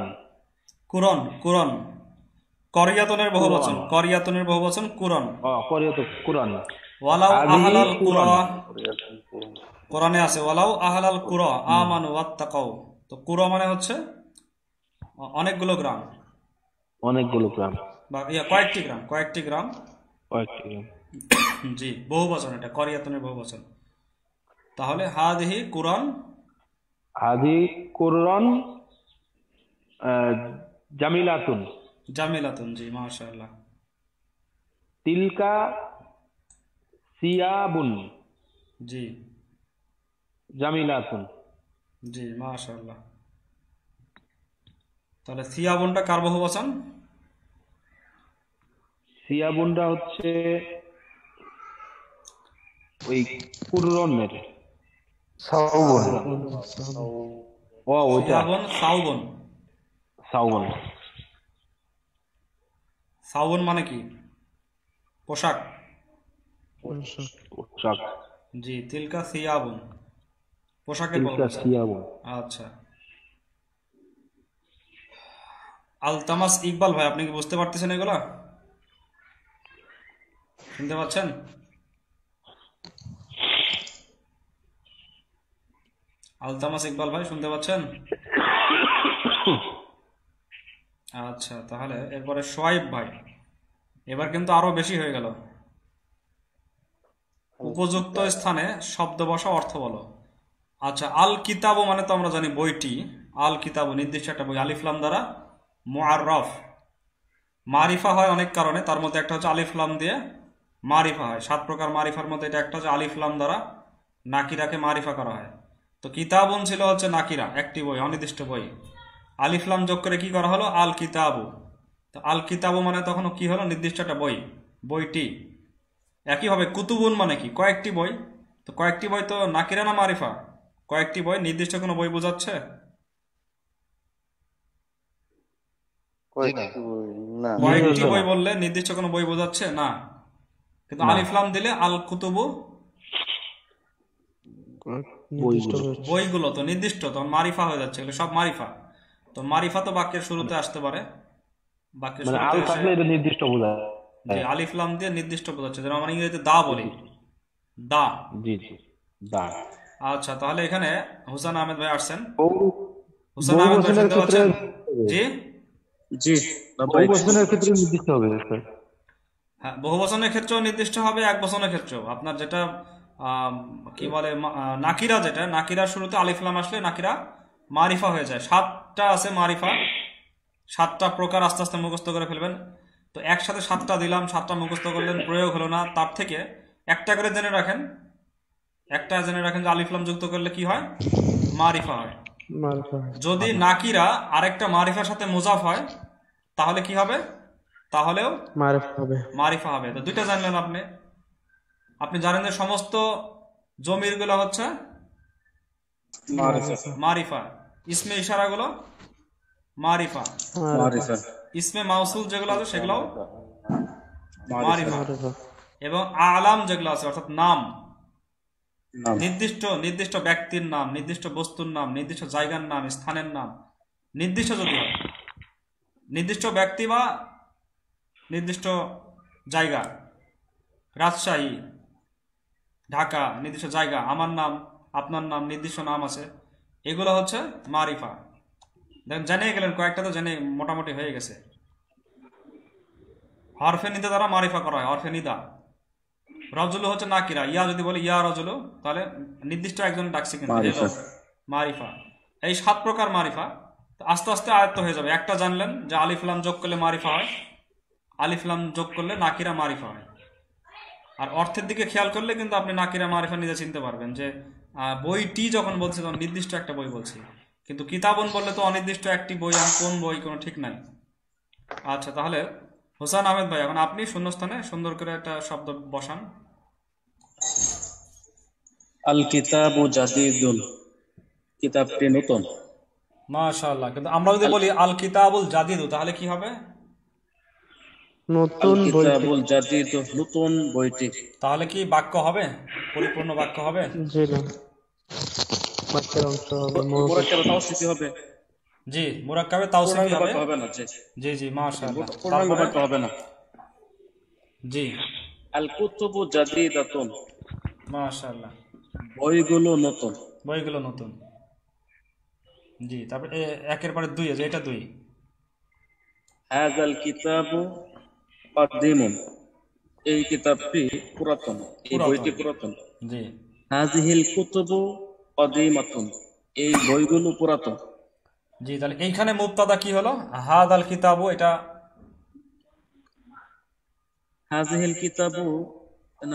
কুরন, কুরন, করিয়াতুনের বহু বচন, করিয়াতুনের বহু বচন কুরন। কুরআন। ওয়ালাউ হাদিহি আহলাল কুরা, কুরআন। কোরআনে আছে ওয়ালাউ আহলাল কুরা আমানু ওয়াত্তাকাউ। তো কুরা মানে হচ্ছে অনেকগুলো গ্রাম, অনেকগুলো গ্রাম, বা কয়েকটি গ্রাম, কয়েকটি গ্রাম, কয়েকটি গ্রাম। জি বহু বচন, এটা করিয়াতুনের বহু বচন। তাহলে হাদিহি কুরআন, হাদি কুরআন জামিলাতুন, জামিলাতুন, জি মাশাআল্লাহ। তিলকা সিয়াবুন জি, জামিলাতুন। জি মাশাআল্লাহ। তাহলে সিয়াবুনটা কার বহু বচন? সিয়াবুনটা হচ্ছে ওই কুরআনের। সাউবুন। ও ওইটা সিয়াবুন, সাউবুন। সাউবুন। সাউবুন মানে কি? পোশাক। পোশাক। জি, তিলকা সিয়াবুন পোশাকের তিলকা বহুবচন। সিয়াবুন। আচ্ছা, আলতামাস ইকবাল ভাই, আপনি কি বুঝতে পারতেছেন এগুলা? শুনতে পাচ্ছেন? আলতামাস ইকবাল ভাই শুনতে পাচ্ছেন? আচ্ছা, তাহলে এরপরে সোয়াইব ভাই, এবার কিন্তু আরো বেশি হয়ে গেল। উপযুক্ত স্থানে শব্দ বসা, অর্থ বলো। আচ্ছা, আল কিতাবু মানে তো আমরা জানি বইটি। আল কিতাবু নির্দিষ্ট একটা বই, আলিফলাম দ্বারা মুআররাফ। মারিফা হয় অনেক কারণে, তার মধ্যে একটা হচ্ছে আলিফলাম দিয়ে মারিফা হয়। 7 প্রকার মারিফার মধ্যে এটা একটা, যে আলিফলাম দ্বারা নাকিরাকে মারিফা করা হয়। তো কিতাবুন ছিল হচ্ছে নাকিরা, একটি বই, অনির্দিষ্ট বই। আলিফলাম যোগ করে কি করা হলো? আল কিতাবু। তো আল কিতাবু মানে তখন কি হলো? নির্দিষ্ট একটা বই, বইটি। একইভাবে কুতুবুন মানে কি? কয়েকটি বই। তো কয়েকটি বই তো নাকিরা না মারিফা? কয়েকটি বই নির্দিষ্ট কোনো বই বোঝাচ্ছে? কয়েকটি বই না। কয়েকটি বই বললে নির্দিষ্ট কোনো বই বোঝাচ্ছে না, কিন্তু আলিফলাম দিলে আল কুতুবু নির্দিষ্ট বইগুলো তো নির্দিষ্ট, তখন মারিফা হয়ে যাচ্ছে, এগুলো সব মারিফা। তো মারিফা তো বাক্যের শুরুতে আসতে পারে, বাক্যের মানে শুরুতে আল এসে থাকলে এটা নির্দিষ্ট বোঝায়। যে আলিফলাম দিয়ে নির্দিষ্ট বোঝাচ্ছে, যেমন আমরা ইংরেজিতে দা বলি, দা। জি জি, দা। আচ্ছা, তাহলে এখানে হুসান আহমেদ ভাই আসছেন। বহু- হুসান আহমেদ ভাই বহুবচনের শুনতে ক্ষেত্রে পাচ্ছেন? জি, জি বহুবচনের ক্ষেত্রে নির্দিষ্ট হবে স্যার। হ্যাঁ, বহুবচনের ক্ষেত্রেও নির্দিষ্ট হবে, এক বচনের ক্ষেত্রেও। আপনার যেটা কি বলে, নাকিরা, যেটা নাকিরার শুরুতে আলিফলাম আসলে নাকিরা মারিফা হয়ে যায়। 7টা আছে মারিফা, 7টা প্রকার আস্তে আস্তে মুখস্থ করে ফেলবেন। তো একসাথে 7টা দিলাম, 7টা মুখস্থ করলেন, প্রয়োগ হলো না। তার থেকে একটা করে জেনে রাখেন, একটা জেনে রাখেন যে আলিফলাম যুক্ত করলে কি হয়? মারিফা হয়। মারিফা। যদি নাকিরা আরেকটা মারিফার সাথে মুজাফ হয়, তাহলে কি হবে? তাহলেও মারিফা হবে। মারিফা হবে। তো দুইটা জানলেন আপনি। আপনি জানেন যে সমস্ত জমির গুলো হচ্ছে মারিফা, ইসমে ইশারাগুলো মারিফা, মারিফা। ইসমে মাউসুল যেগুলো আছে সেগুলো মারিফা, মারিফা। এবং আলাম যেগুলো আছে অর্থাৎ নাম, নির্দিষ্ট নির্দিষ্ট ব্যক্তির নাম, নির্দিষ্ট বস্তুর নাম, নির্দিষ্ট জায়গার নাম, স্থানের নাম, নির্দিষ্ট যদি হয়, নির্দিষ্ট ব্যক্তি বা নির্দিষ্ট জায়গা, রাজশাহী, ঢাকা, নির্দিষ্ট জায়গা, আমার নাম, আপনার নাম, নির্দিষ্ট নাম আছে, এগুলো হচ্ছে মারিফা। দেখেন, জেনে গেলেন, কয়েকটা তো জেনে মোটামুটি হয়ে গেছে। হরফে নিদা দ্বারা মারিফা করা হয়, হরফে নিদা। রজুলু হচ্ছে নাকিরা, ইয়া যদি বলি ইয়া রজুলু, তাহলে নির্দিষ্ট একজন ডাকছে, কিন্তু মারিফা। এই 7 প্রকার মারিফা। তো আস্তে আস্তে আয়ত্ত হয়ে যাবে। একটা জানলেন যে আলিফলাম যোগ করলে মারিফা হয়, আলিফলাম যোগ করলে নাকিরা মারিফা হয়। আর অর্থের দিকে খেয়াল করলে কিন্তু আপনি নাকিরা মারিফা নিজে চিনতে পারবেন, যে বইটি যখন বলছে তখন নির্দিষ্ট একটা বই বলছি, কিন্তু কিতাবন বললে তো অনির্দিষ্ট একটি বই, আর কোন বই কোনো ঠিক নাই। আচ্ছা, তাহলে হোসেন আহমেদ ভাই, এখন আপনি শূন্যস্থানে সুন্দর করে একটা শব্দ বসান। আল কিতাবু জাদিদুন, কিতাবটি নতুন। মাশাআল্লাহ। কিন্তু আমরা যদি বলি আল কিতাবুল জাদিদু, তাহলে কি হবে? আল নতুন বই। কিতাবুল জাদিদু, নতুন বইটি। তাহলে কি বাক্য হবে? পরিপূর্ণ বাক্য হবে? জি না, বাক্যের অংশ হবে। মুরাক্কাবে তাওসিফি হবে, জি, মুরাক্কাবে তাওসিফি পূর্ণাঙ্গ হবে। বাক্য হবে না। জি জি, মাশাআল্লাহ। পূর্ণাঙ্গ তারপরে বাক্য হবে না। জি, আল কুতুবু জাদিদাতুন, মাশাআল্লাহ, বইগুলো নতুন। বইগুলো নতুন। জি, তারপরে একের পরে 2 আছে, এটা 2। হাযাল কিতাবু কাদিমুন, এই কিতাবটি পুরাতন, এই বইটি পুরাতন। জি হাযিহিল কুতুবু কাদিমাতুন, এই বইগুলো পুরাতন। জি, তাহলে এইখানে মুবতাদা কি হলো? হাদাল কিতাবু, এটা হাযিহিল কিতাবু,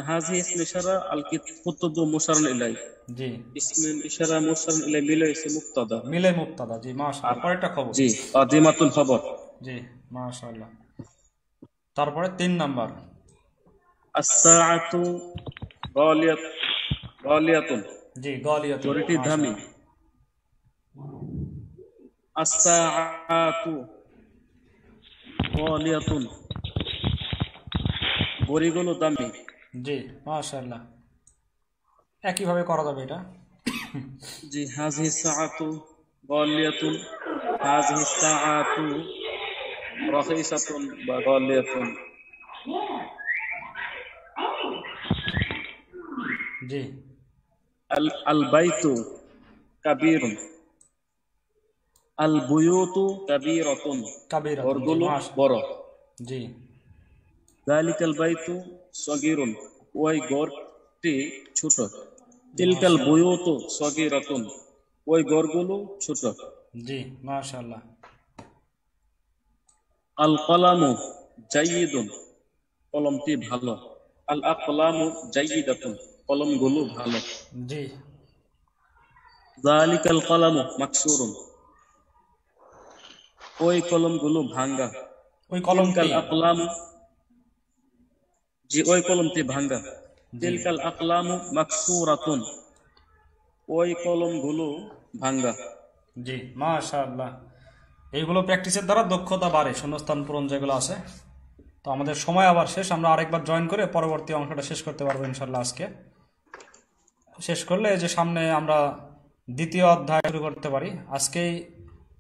হাযিহি ইসমে ইশারা, আল কুতুবু মুশারুন ইলাই, জি ইসমে ইশারা মুশারুন ইলাই মিলে এসে মুবতাদা। মিলে মুবতাদা। জি, মাশাআল্লাহ। পরেরটা খবর। জি, কাদিমাতুন খবর। জি, মাশাআল্লাহ। তারপরে 3 নাম্বার, আস-সাআতু গালিয়াতুন, জি গালিয়াতুন, ঘড়িটি দামি। আস-সাআতু গালিয়াতুন, ঘড়িগুলো দামি। জি, মাশাআল্লাহ। একইভাবে করা যাবে এটা। জি হাযিহি সাআতু গালিয়াতুন, হাযিহি সাআতু রাখিসাতুন বা গালিয়াতুন। জি আল আল বাইতু কাবীরুন, আল বুয়ুতু কাবীরাতুন, কাবীরাতুন, জি ঘরগুলো মাশা, বড়। জি যালিকাল বাইতু সগীরুন, ওই ঘরটি ছোট। তিলকাল বুয়ুতু সগীরাতুন, ওই ঘরগুলো ছোট। জি মাশাআল্লাহ। আল কলামু জাইয়িদুন, কলমটি ভালো। আল আকলামু জাইয়িদাতুন, কলমগুলো ভালো। জি যালিকাল কলামু মাকসুরুন, ওই কলমগুলো ভাঙ্গা। ওই কলমটি, তিলকাল আকলামু, যে ওই কলমটি ভাঙ্গা। জি তিলকাল আকলামু মাকসুরাতুন, ওই কলমগুলো ভাঙ্গা। জি মাশাআল্লাহ। এইগুলো প্র্যাকটিসের দ্বারা দক্ষতা বাড়ে, শূন্যস্থান পূরণ যেগুলো আছে। তো আমাদের সময় আবার শেষ, আমরা আরেকবার জয়েন করে পরবর্তী অংশটা শেষ করতে পারবো ইনশাল্লাহ। আজকে শেষ করলে এই যে সামনে আমরা দ্বিতীয় অধ্যায় শুরু করতে পারি। আজকেই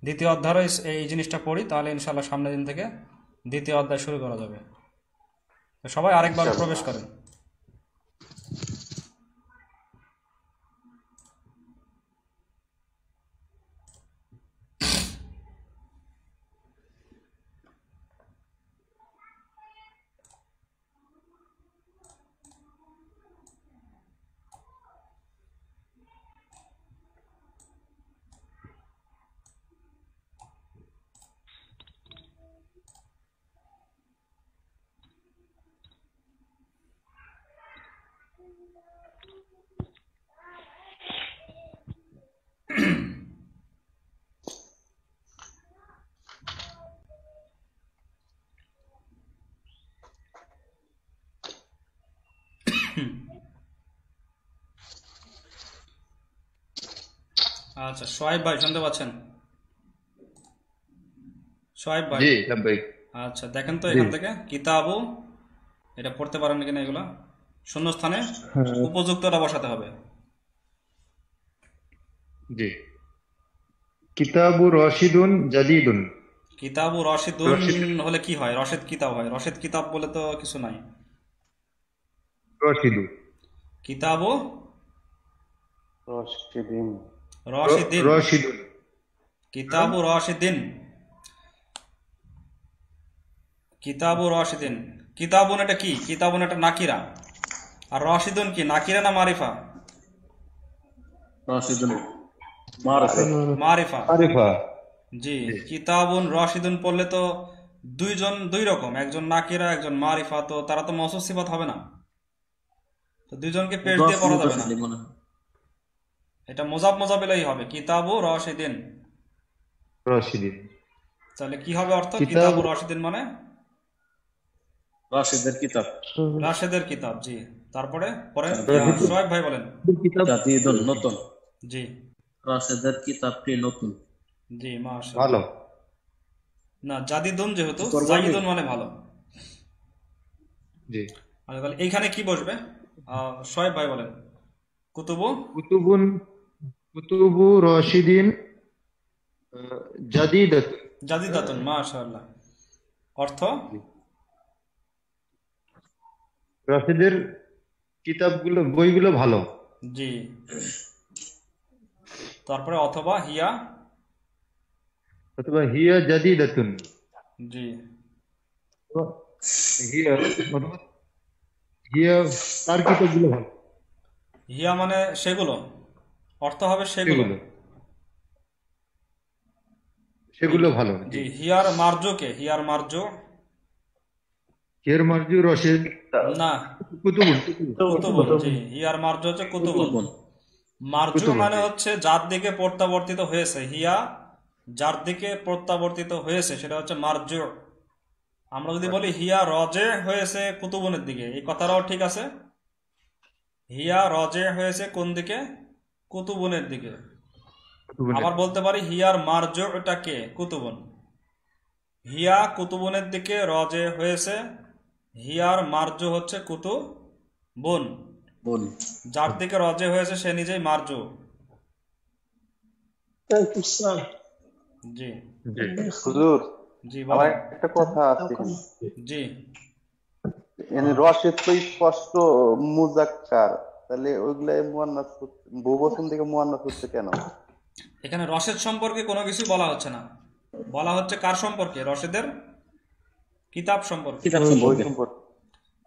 দ্বিতীয় অধ্যায় এই জিনিসটা পড়ি, তাহলে ইনশাল্লাহ সামনের দিন থেকে দ্বিতীয় অধ্যায় শুরু করা যাবে। তো সবাই আরেকবার প্রবেশ করেন। আচ্ছা সোহাইব ভাই শুনতে পাচ্ছেন? সোহাইব ভাই, জি লাব্বাইক। আচ্ছা দেখেন তো এখান থেকে কিতাবু, এটা পড়তে পারেন কিনা? এগুলা শূন্যস্থানে উপযুক্তটা বসাতে হবে। জি কিতাবু রশিদুন জাদিদুন। কিতাবু রশিদুন রশিদ, হলে কি হয়? রশেদ কিতাব হয়। রশেদ কিতাব বলে তো কিছু নাই। রশিদু, কিতাবু রশিদিন, রশিদিন, রশিদুন। কিতাবু রশিদিন, কিতাবু রশিদিন। কিতাবুন এটা কি? কিতাবুন এটা নাকিরা, আর রশিদুন কি নাকিরা না মারিফা? রাশিদুন মারফা। মারিফা। আরিফা। জি কিতাবুন রশিদুন পড়লে তো দুইজন দুই রকম, একজন নাকিরা একজন মারিফা, তো তারা তো মওসুফ সিফাত হবে না, তো দুইজনকে পেশ দিয়ে পড়া যাবে না। মনে হয় এটা মোজাব মোজাবেলাই হবে, কিতাবু রশিদিন। রশিদিন। তাহলে কি হবে অর্থ? কিতাব, কিতাবু রশিদিন মানে রাশিদের কিতাব। রাশেদের কিতাব। জি তারপরে পড়েন, রাশিদুন। সোহাইব ভাই বলেন। কিতাব জাদিদুন নতুন, জি রাশিদের কিতাবটি নতুন। জি মাশাআল্লাহ। ভালো। না জাদিদুন যেহেতু, করবো আমি? জাইদুন মানে ভালো। জি আচ্ছা তাহলে এইখানে কি বসবে? সোহাইব ভাই বলেন। কুতুবু, কুতুবুন, কুতুবু রশিদিন জাদিদাতুন। জাদিদাতুন, মাশাআল্লাহ। অর্থ? রশিদের কিতাবগুলো, বইগুলো ভালো। জি তারপরে অথবা হিয়া, অথবা হিয়া জাদিদাতুন। জি হিয়া অথবা হিয়া, তার কিতাবগুলো ভালো। হিয়া মানে সেগুলো, অর্থ হবে সেগুলো। সেগুলো, সেগুলো ভালো। জি হিয়ার মার্জু কে? হিয়ার মার্জু হিয়ার মারজু রশিদ, না, কুতুবুন। কুতুবুন। জি হিয়ার মার্জু হচ্ছে কুতুবুন। কুতুবুন। মার্জু কুতুবুন, মানে জি। হচ্ছে যার দিকে প্রত্যাবর্তিত হয়েছে। হিয়া যার দিকে প্রত্যাবর্তিত হয়েছে সেটা হচ্ছে মার্জু। আমরা যদি বলি হিয়া রজে হয়েছে কুতুবুনের দিকে, এই কথাটাও ঠিক আছে। হিয়া রজে হয়েছে কোন দিকে? কুতুবুনের দিকে। কুতুবুন। আবার বলতে পারি হিয়ার মার্জু এটা কে? কুতুবুন। হিয়া কুতুবুনের দিকে রজে হয়েছে, হিয়ার মার্জু হচ্ছে কুতুবুন। বোন। যার দিকে রজে হয়েছে সে নিজেই মার্জু। জি হুজুর, জি আমার বলেন। একটা কথা আছে এখানে। জি রসের তো স্পষ্ট মুজাক্কার, তাহলে ওইগুলা মুয়ান্নাস বহুবচন থেকে মুয়ান্নাস হচ্ছে কেন? এখানে রসেদ সম্পর্কে কোনো কিছু বলা হচ্ছে না, বলা হচ্ছে কার সম্পর্কে? রশেদের কিতাব সম্পর্কে। কিতাব বই সম্পর্কে। সম্পর্কে।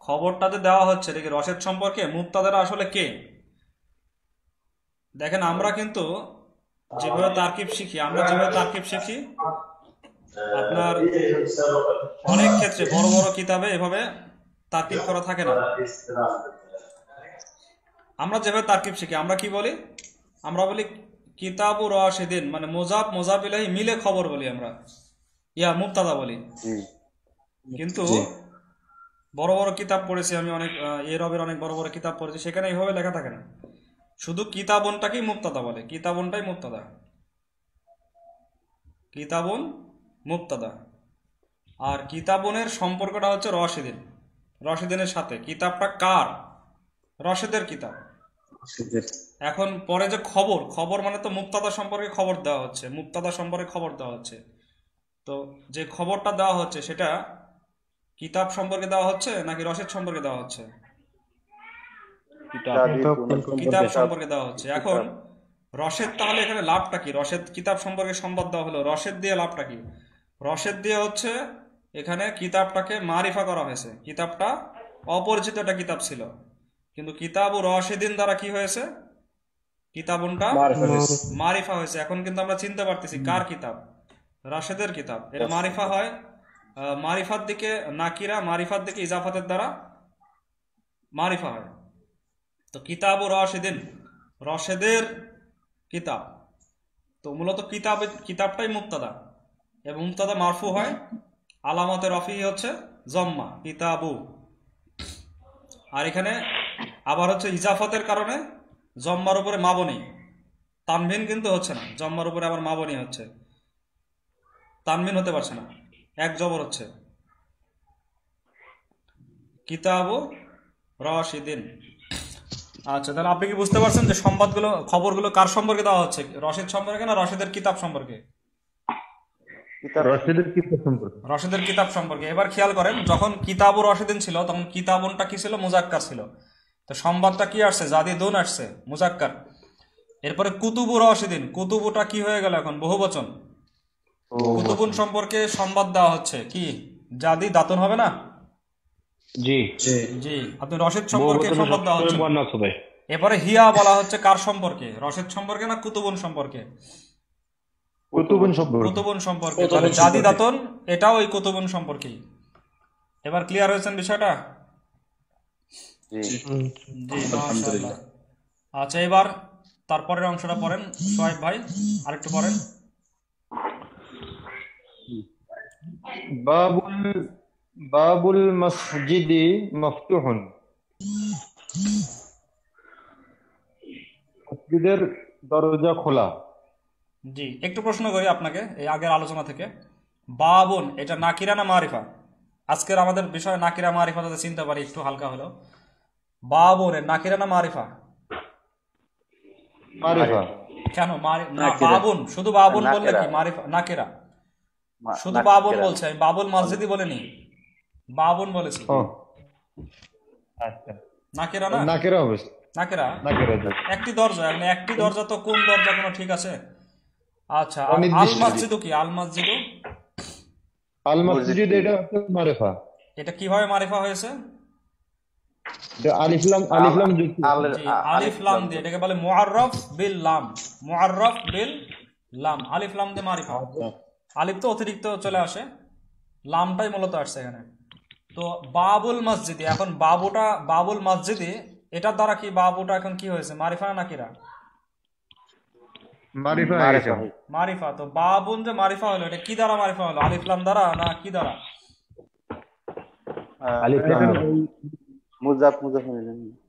খবরটাতে দেওয়া হচ্ছে দেখি রশেদ সম্পর্কে। মুক্তাদারা আসলে কে? দেখেন আমরা কিন্তু যেভাবে তারকিব শিখি, আপনার অনেক ক্ষেত্রে বড় বড় কিতাবে এভাবে তারকিব করা থাকে না। আমরা যেভাবে তারকিব শিখি আমরা কি বলি? আমরা বলি কিতাবু রাশিদিন, মানে মোজাব ইলাহি মিলে খবর বলি আমরা, মুবতাদা বলি। জি কিন্তু বড় বড় কিতাব পড়েছি আমি, অনেক এরবের অনেক বড় বড় কিতাব পড়েছি, সেখানে এইভাবে লেখা থাকে না। শুধু কিতাবনটাকেই মুবতাদা বলে, কিতাবনটাই মুবতাদা, কিতাবুন মুবতাদা। আর কিতাবনের সম্পর্কটা হচ্ছে রশিদিনের সাথে। কিতাবটা কার? রশেদের কিতাব। এখন পরে যে খবর মানে তো মুবতাদা সম্পর্কে খবর দেওয়া হচ্ছে, মুবতাদা সম্পর্কে খবর দেওয়া হচ্ছে। তো যে খবরটা দেওয়া হচ্ছে সেটা কিতাব সম্পর্কে দেওয়া হচ্ছে নাকি রশেদ সম্পর্কে দেওয়া হচ্ছে? কিতাব সম্পর্কে দেওয়া হচ্ছে। এখন রশেদ, তাহলে এখানে লাভটা কি? রশেদ কিতাব সম্পর্কে সংবাদ দেওয়া হলো, রশেদ দিয়ে লাভটা কি? রশেদ দিয়ে হচ্ছে এখানে কিতাবটাকে মারিফা করা হয়েছে। কিতাবটা অপরিচিত একটা কিতাব ছিল, কিন্তু কিতাব ও রশেদিন দ্বারা কি হয়েছে? কিতাবনটা মারিফা হয়েছে। এখন কিন্তু আমরা চিনতে পারতেছি কার কিতাব? রাশেদের কিতাব। এটা মারিফা হয়, মারিফার দিকে নাকিরা, মারিফার দিকে ইজাফাতের দ্বারা মারিফা হয়। তো কিতাব ও রশেদিন, রশেদের কিতাব। তো মূলত কিতাবটাই মুবতাদা, এবং মুবতাদা মারফু হয়, আলামতে রফি হচ্ছে জম্মা, কিতাবু। আর এখানে আবার হচ্ছে ইজাফতের কারণে জম্মার উপরে মাবনি, তানভিন কিন্তু হচ্ছে না, জম্মার উপরে আবার মাবনি হচ্ছে, তানভিন হতে পারছে না, এক জবর হচ্ছে, কিতাবু রশিদিন। আচ্ছা, তাহলে আপনি কি বুঝতে পারছেন যে সংবাদগুলো, খবরগুলো কার সম্পর্কে দেওয়া হচ্ছে? রশিদ সম্পর্কে না রশিদের কিতাব সম্পর্কে? রশিদের কিতাব সম্পর্কে। রশিদের কিতাব সম্পর্কে। এবার খেয়াল করেন, যখন কিতাবু রশিদিন ছিল তখন কিতাবুনটা কি ছিল? মুজাক্কার ছিল। তো সংবাদটা কি আসছে? জাদিদুন আসছে, মুজাক্কার। এরপরে কুতুবু রশিদিন, কুতুবুটা কি হয়ে গেল এখন? বহুবচন। কুতুবুন সম্পর্কে সংবাদ দেওয়া হচ্ছে কি? জাদি দাতুন হবে না? জি জি, আপনি রশিদ সম্পর্কে সংবাদ দেওয়া হচ্ছে। মুয়ান্নাস হবে। এরপরে হিয়া বলা হচ্ছে কার সম্পর্কে? রশিদ সম্পর্কে না কুতুবুন সম্পর্কে? কুতুবুন সম্পর্কে। কুতুবুন সম্পর্কে। তাহলে জাদি দাতুন এটাও ওই কুতুবুন সম্পর্কেই। এবার ক্লিয়ার হয়েছেন বিষয়টা? জি জি, মাশাআল্লাহ। আচ্ছা, এবার তারপরের অংশটা পড়েন সোহাইব ভাই, আরেকটু পড়েন। বাবুল মসজিদি মফতুহুন। মসজিদের দরজা খোলা। জি, একটু প্রশ্ন করি আপনাকে এই আগের আলোচনা থেকে। বাবুন এটা নাকিরা না মারিফা? আজকের আমাদের বিষয় নাকিরা মারিফা, যাতে চিনতে পারি একটু হালকা হলো। বাবুন এর নাকিরা না মারিফা? মারিফা। কেন বাবুন? শুধু বাবুন বললে কি মারিফা? নাকিরা শুধু বাবুন বলছে, আমি বাবুল মসজিদি বলিনি, বাবুন বলেছি। আচ্ছা, নাকিরা না? নাকেরা হবে। নাকিরা নাকেরা। একটি দরজা, মানে একটি দরজা, তো কোন দরজা কোনো ঠিক আছে? আচ্ছা, আল মসজিদু কি? আল মসজিদু, আল মসজিদ এটা হচ্ছে মারিফা। এটা কিভাবে মারিফা হয়েছে? আলিফ লাম যুক্ত। জি, আলিফ লাম দিয়ে, এটাকে বলে মুআররাফ বিল লাম। মুআররাফ বিল লাম, আলিফ লাম দিয়ে মারিফা। আলিফ তো অতিরিক্ত চলে আসে, লামটাই মূলত আসছে এখানে। তো বাবুল মসজিদি, এখন বাবুল মসজিদি এটার দ্বারা কি বাবুটা এখন কি হয়েছে? মারিফা না নাকিরা? মারিফা। তো বাবুন যে মারিফা হলো, এটা কি দ্বারা মারিফা হলো? আলিফ লাম দ্বারা না কি দ্বারা? আলিফ লাম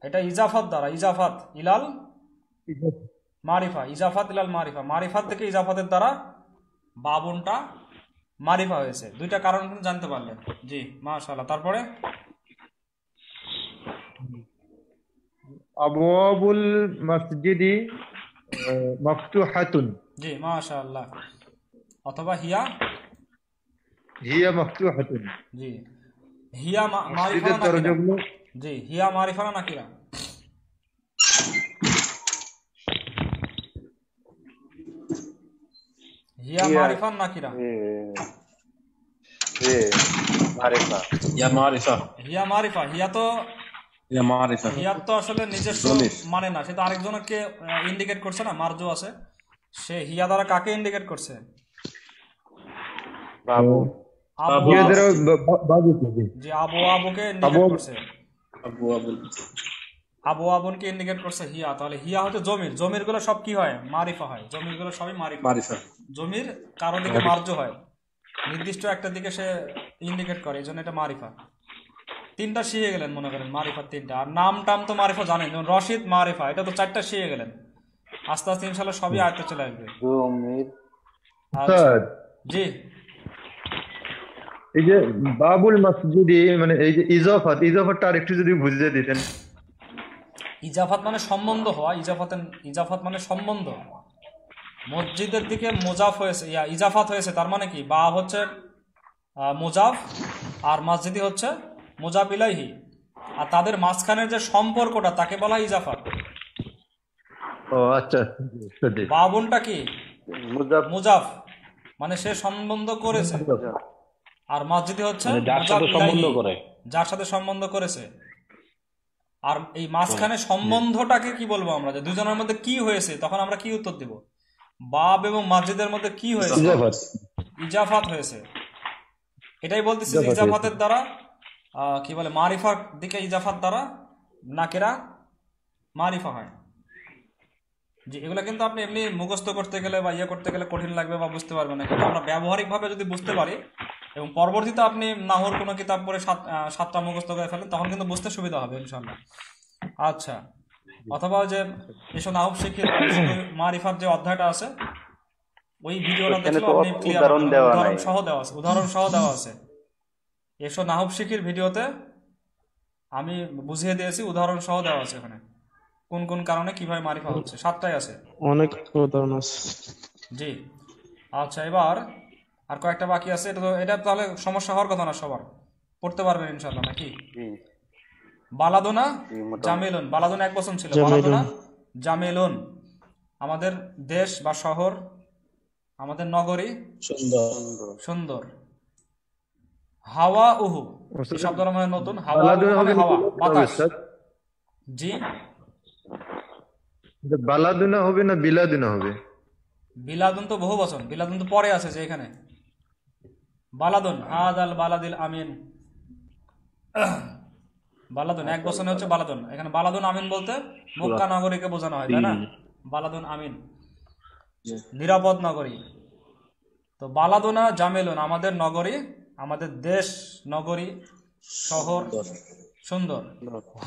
এটা ইজাফাত দ্বারা, ইজাফাত ইলাল মারিফা, ইজাফাত ইলাল মারিফা, মারিফাত থেকে ইজাফাতের দ্বারা বাবুনটা মারিফা হয়েছে। দুইটা কারণ কিন্তু জানতে পারলেন। জি, মাশাআল্লাহ। তারপরে আবওয়াবুল মসজিদি মাফতুহাতুন, জি মাশাআল্লাহ। অথবা হিয়া, হিয়া মাফতুহাতুন। জি হিয়া মারিফা মসজিদের না নাকিরা? দরজাগুলো জি হিয়া মারিফা না নাকিরা? হিয়া হিয়া মারিফা না নাকিরা? এ এ মারিফা। ইয়া মারিফা, হিয়া মারিফা। ইয়া মারিফা। হিয়ার তো আসলে নিজস্ব জমির। মানে না, সে তো আরেকজনকে ইন্ডিকেট করছে না, মার্জু আছে। সে হিয়া দ্বারা কাকে ইন্ডিকেট করছে? বাবু। আবু হিয়া আবু। দ্বারা বাবু থাকে। যে আবু আবুকে আবু ইন্ডিকেট করছে, আবু আবুল। আবু আবুকে ইন্ডিকেট করছে হিয়া। তাহলে হিয়া হচ্ছে জমির। জমির গুলো সব কি হয়? মারিফা হয়। জমির গুলো সবই মারিফা। মারিফা। জমির কারো দিকে মার্জু হয়, নির্দিষ্ট একটা দিকে সে ইন্ডিকেট করে, এই জন্য এটা মারিফা। তিনটা শিখে গেলেন মনে করেন, মারিফার তিনটা। আর নাম টাম তো মারিফা জানেন, যেমন রশিদ মারিফা, এটা তো চারটা শিখে গেলেন। আস্তে আস্তে ইনশাল্লাহ সবই আয়ত্তে চলে আসবে। জমির। আচ্ছা স্যার, জি। এই যে বাবুল মসজিদি, মানে এই যে ইজাফাতটা আর একটু যদি বুঝিয়ে দিতেন। ইজাফাত মানে সম্বন্ধ হওয়া। ইজাফাত মানে সম্বন্ধ। মসজিদের দিকে মোজাফ হয়েছে, ইজাফাত হয়েছে, তার মানে কি? বা হচ্ছে মোজাফ, আর মসজিদি হচ্ছে মোজাফ ইলাইহি। আর তাদের মাঝখানের যে সম্পর্কটা, তাকে বলা হয় ইজাফাত। ও আচ্ছা, জি। বাবুনটা কি? মুজাফ। মুজাফ, মানে সে সম্বন্ধ করেছে। আর মসজিদে হচ্ছে মানে যার মুজাফ সাথে সম্বন্ধ ইলাইহি, করে। যার সাথে সম্বন্ধ করেছে। আর এই মাঝখানে সম্বন্ধটাকে কি বলবো আমরা? যে দুজনের মধ্যে কি হয়েছে, তখন আমরা কি উত্তর দিব? বাব এবং মসজিদের মধ্যে কি হয়েছে? ইজাফাত। ইজাফাত হয়েছে। এটাই বলতেছি যে ইজাফাত ইজাফাতের দ্বারা কি বলে, মারিফার দিকে ইজাফাত দ্বারা নাকেরা মারিফা হয়। যে এগুলো কিন্তু আপনি এমনি মুখস্থ করতে গেলে বা ইয়ে করতে গেলে কঠিন লাগবে বা বুঝতে পারবেন না, কিন্তু আমরা ব্যবহারিকভাবে যদি বুঝতে পারি এবং পরবর্তীতে আপনি নাহর কোনো কিতাব পড়ে সাতটা মুখস্থ করে ফেলেন, তখন কিন্তু বুঝতে সুবিধা হবে ইনশাল্লাহ। আচ্ছা, অথবা যে এসব নাহব শিখির মারিফার যে অধ্যায়টা আছে, ওই ভিডিওটা ওখানে দেখলে তো আপনি ক্লিয়ার উদাহরণ দেওয়া উদাহরণ নাই। সহ দেওয়া আছে, উদাহরণ সহ দেওয়া আছে। এসব নাহব শিখির ভিডিওতে আমি বুঝিয়ে দিয়েছি, উদাহরণ সহ দেওয়া আছে ওখানে, কোন কোন কারণে কিভাবে মারিফা হচ্ছে, সাতটাই আছে। অনেক উদাহরণ আছে। জি। আচ্ছা, এবার আর কয়েকটা বাকি আছে। এটা তাহলে সমস্যা হওয়ার কথা না, সবার পড়তে পারবেন ইনশাল্লাহ, নাকি? জি বালাদোনা জি, মোটামুটি। জামিলুন। বালাদোনা এক বচন ছিল, জামিলুন। বালাদোনা জামিলুন। আমাদের দেশ বা শহর, আমাদের নগরী সুন্দর। সুন্দর। সুন্দর। হাওয়া উহু, এই শব্দটা মানে নতুন। হাওয়া উহু বালাদুনা মানে হবে হাওয়া, না, বাতাস। স্যার? জি। বালাদুনা হবে না বিলাদুনা হবে? বিলাদুন তো বহু বচন, বিলাদুন তো পরে আছে যে এখানে। বালাদুন হাদাল বালাদিল আমিন। বালাদুন এক বচনে হচ্ছে বালাদুন। এখানে বালাদুন আমিন বলতে মক্কা নগরীকে বোঝানো হয়, তাই না? বালাদুন আমিন, নিরাপদ নগরী। তো বালাদুনা জামিলুন, আমাদের নগরী, আমাদের দেশ, নগরী, শহর সুন্দর।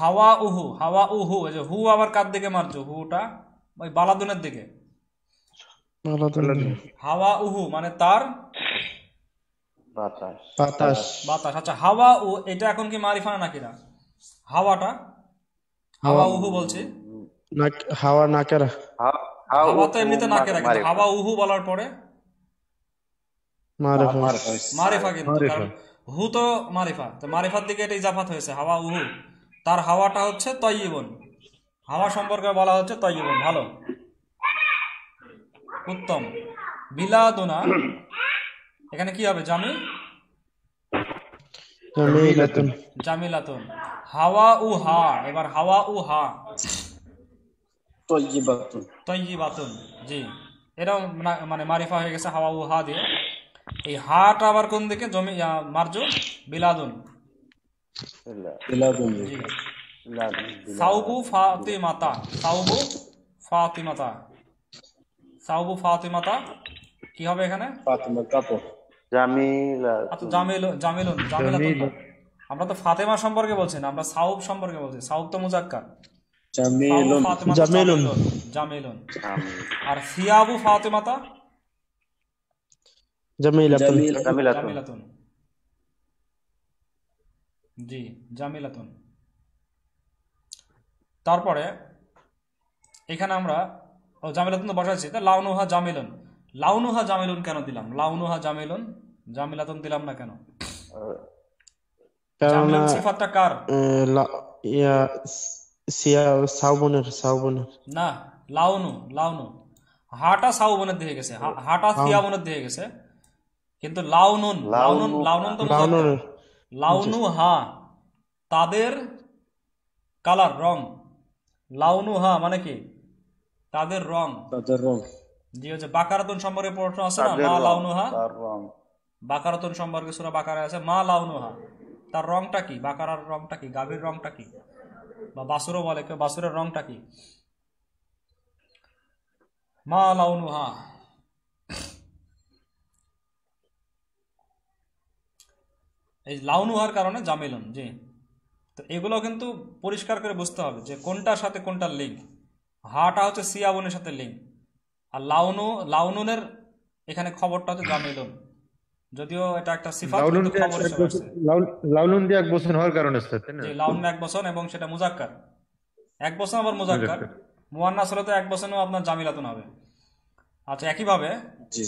হাওয়া উহু, হাওয়া উহু, এই যে হু আবার কার দিকে মারছো? হুটা ওই বালাদুনের দিকে। হাওয়া উহু মানে তার বাতাস। বাতাস। বাতাস। আচ্ছা, হাওয়া উ এটা এখন কি মারিফা না নাকিরা? হাওয়াটা, হাওয়া উহু বলছি। হাওয়া নাকেরা। হাওয়া তো এমনিতে নাকিরা, কিন্তু হাওয়া উহু বলার পরে মারিফা। মারিফা, কিন্তু কারণ হু তো মারিফা, তো মারিফার দিকে এটা ইজাফাত হয়েছে, হাওয়া উহু। তার হাওয়াটা হচ্ছে তয়্যিবুন। হাওয়া সম্পর্কে বলা হচ্ছে তয়্যিবুন, ভালো, উত্তম। বিলাদুনা, এখানে কি হবে? জামিলাতুন। জামিলাতুন। হাওয়া উ হা, এবার হাওয়া উ হা তয়্যিবাতুন। তয়্যিবাতুন। জি, এটাও মানে মারিফা হয়ে গেছে হাওয়া উ হা দিয়ে। এই হাটা আবার কোন দিকে? মারজু বিলাদুন। বিলাদুন। জি। সাউবু ফাতিমাতা, সাউবু ফাতিমাতা, সাউবু ফাতিমাতা কি হবে এখানে? ফাতিমার কাপড়। আচ্ছা, জামিলুন জামিলাতুন না। আমরা তো ফাতেমা সম্পর্কে বলছি না, আমরা সাউব সম্পর্কে বলছি। সাউব তো মুজাক্কার। সাউবু জামিলুন। ফাতিমাতা জামিলুন। জামিলুন। আর সিয়াবু ফাতিমাতা জামিলাতুন। জামিলাতুন। জি, জামিলাতুন। তারপরে এখানে আমরা ও জামিলাতুন তো বসাইছি, তা লাউনুহা জামিলুন। লাউনুহা জামিলুন কেন দিলাম? লাউনুহা জামিলুন, জামিলাতুন দিলাম না কেন? কেননা জামিলুন সিফাতটা কার? ইয়া সিয়া সাউবনের না, লাউনু, লাউনু হাটা সাউবনের দিকে গেছে, হাটা সিয়াবনের দিকে গেছে, কিন্তু লাউনুন, লাউনুন, লাউনুন তো মুজাক্কার। লাউনুনের লাউনু হা তাদের কালার, রং। লাউনু হা মানে কি? তাদের রং। তাদের রং। জি, হচ্ছে বাকারাতুন সম্পর্কে প্রশ্ন আছে না, তাদের মা রং, লাউনু হা। তার রং। বাকারাতুন সম্পর্কে সূরা বাকারায় আছে মা লাউনু হা, তার রংটা কি? বাকারার রংটা কি? গাভীর রংটা কি? বা বাসুরও বলে কেউ, বাসুরের রংটা কি? মা লাউনু হা। এই লাউনুহার কারণে জামিলুন। জি, তো এগুলো কিন্তু পরিষ্কার করে বুঝতে হবে যে কোনটার সাথে কোনটার লিঙ্ক। হাটা হচ্ছে সিয়াবনের সাথে লিঙ্ক, আর লাউনুনের এখানে খবরটা হচ্ছে জামিলুন, যদিও এটা একটা সিফাত লাউলুন কিন্তু দিয়ে খবর এক হিসেবে বছর আসছে। লাউলুন দিয়ে এক বছর হওয়ার কারণে স্যার, তাই না? যে লাউন এক বছর, এবং সেটা মুজাক্কার এক বছর, আবার মুজাক্কার। মুজাক্কার। মুয়ান্নাস হলে তো এক বছরেও আপনার জামিলাতুন হবে। আচ্ছা, একইভাবে জি।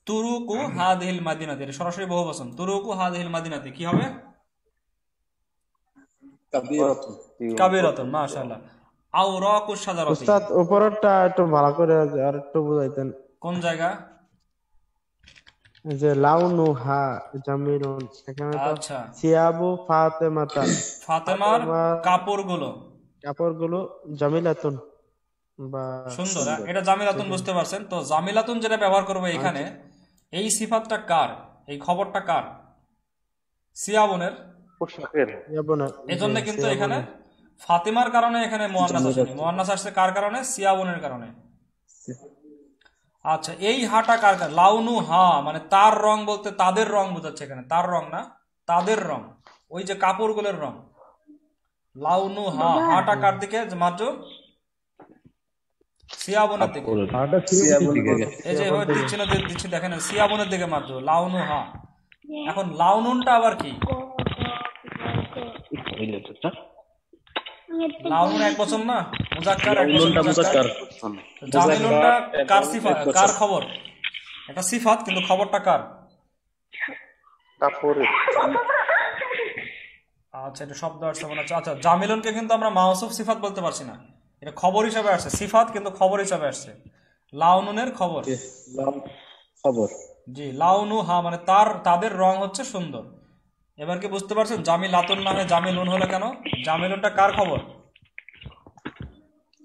তুরুকু হাদিহিল মাদিনাতি, এটা সরাসরি বহুবচন। তুরুকু হাদিহিল মাদিনাতি কি হবে? কাবীরাতুন। কাবিরাতুন, মাশাআল্লাহ। আওরাকু শাজারাতি, উস্তাদ উপরেরটা একটু ভালো করে আর একটু বুঝাইতেন। কোন জায়গা? এই যে লাউনুহা জামিলুন, এখানে তো আচ্ছা, সিয়াবু ফাতেমাতা, ফাতেমার ফাতেমার কাপড়গুলো কাপড়গুলো জামিলাতুন বা সুন্দর। এটা জামিলাতুন বুঝতে পারছেন তো? জামিলাতুন যেটা ব্যবহার করবো এখানে, এই সিফাতটা কার? এই খবরটা কার? সিয়াবনের। পোশাকের। ইয়াবনা, এজন্য কিন্তু এখানে ফাতেমার কারণে এখানে মুয়ান্নাস আসেনি। মুয়ান্নাস আসছে কার কারণে? সিয়াবনের কারণে। আচ্ছা, এই হাটা কার? লাউনু হা মানে তার রং, বলতে তাদের রং বোঝাচ্ছে এখানে, তার রং না, তাদের রং, ওই যে কাপড়গুলোর রং। লাউনু হা, হাটা কার দিকে মাত্র? সিয়াবনের দিকে। হাটা সিয়াবনের দিকে। এই যে এভাবে দিচ্ছি দেখেন, সিয়াবনের দিকে মাত্র, লাউনু হা। এখন লাউনুনটা আবার কি? লাউনুন এক বছর না, মুজাক্কার, এক বছর লাউনুনটা মুজাক্কার। মুজাক্কার। জামিলুনটা কার এবং সিফাত, এক বছর। কার খবর? এটা সিফাত, কিন্তু খবরটা কার? কাপড়ের। আচ্ছা, এটা শব্দ আসছে মনে হচ্ছে। আচ্ছা, জামিলুনকে কিন্তু আমরা মাওসুফ সিফাত বলতে পারছি না, এটা খবর হিসাবে আসছে। সিফাত কিন্তু খবর হিসাবে আসছে। লাউনুনের খবর। খবর। জি, লাউনু হা মানে তাদের রং হচ্ছে সুন্দর। এবার কি বুঝতে পারছেন জামিলাতুন নামে জামিলুন হলো কেন? জামিলুনটা কার খবর?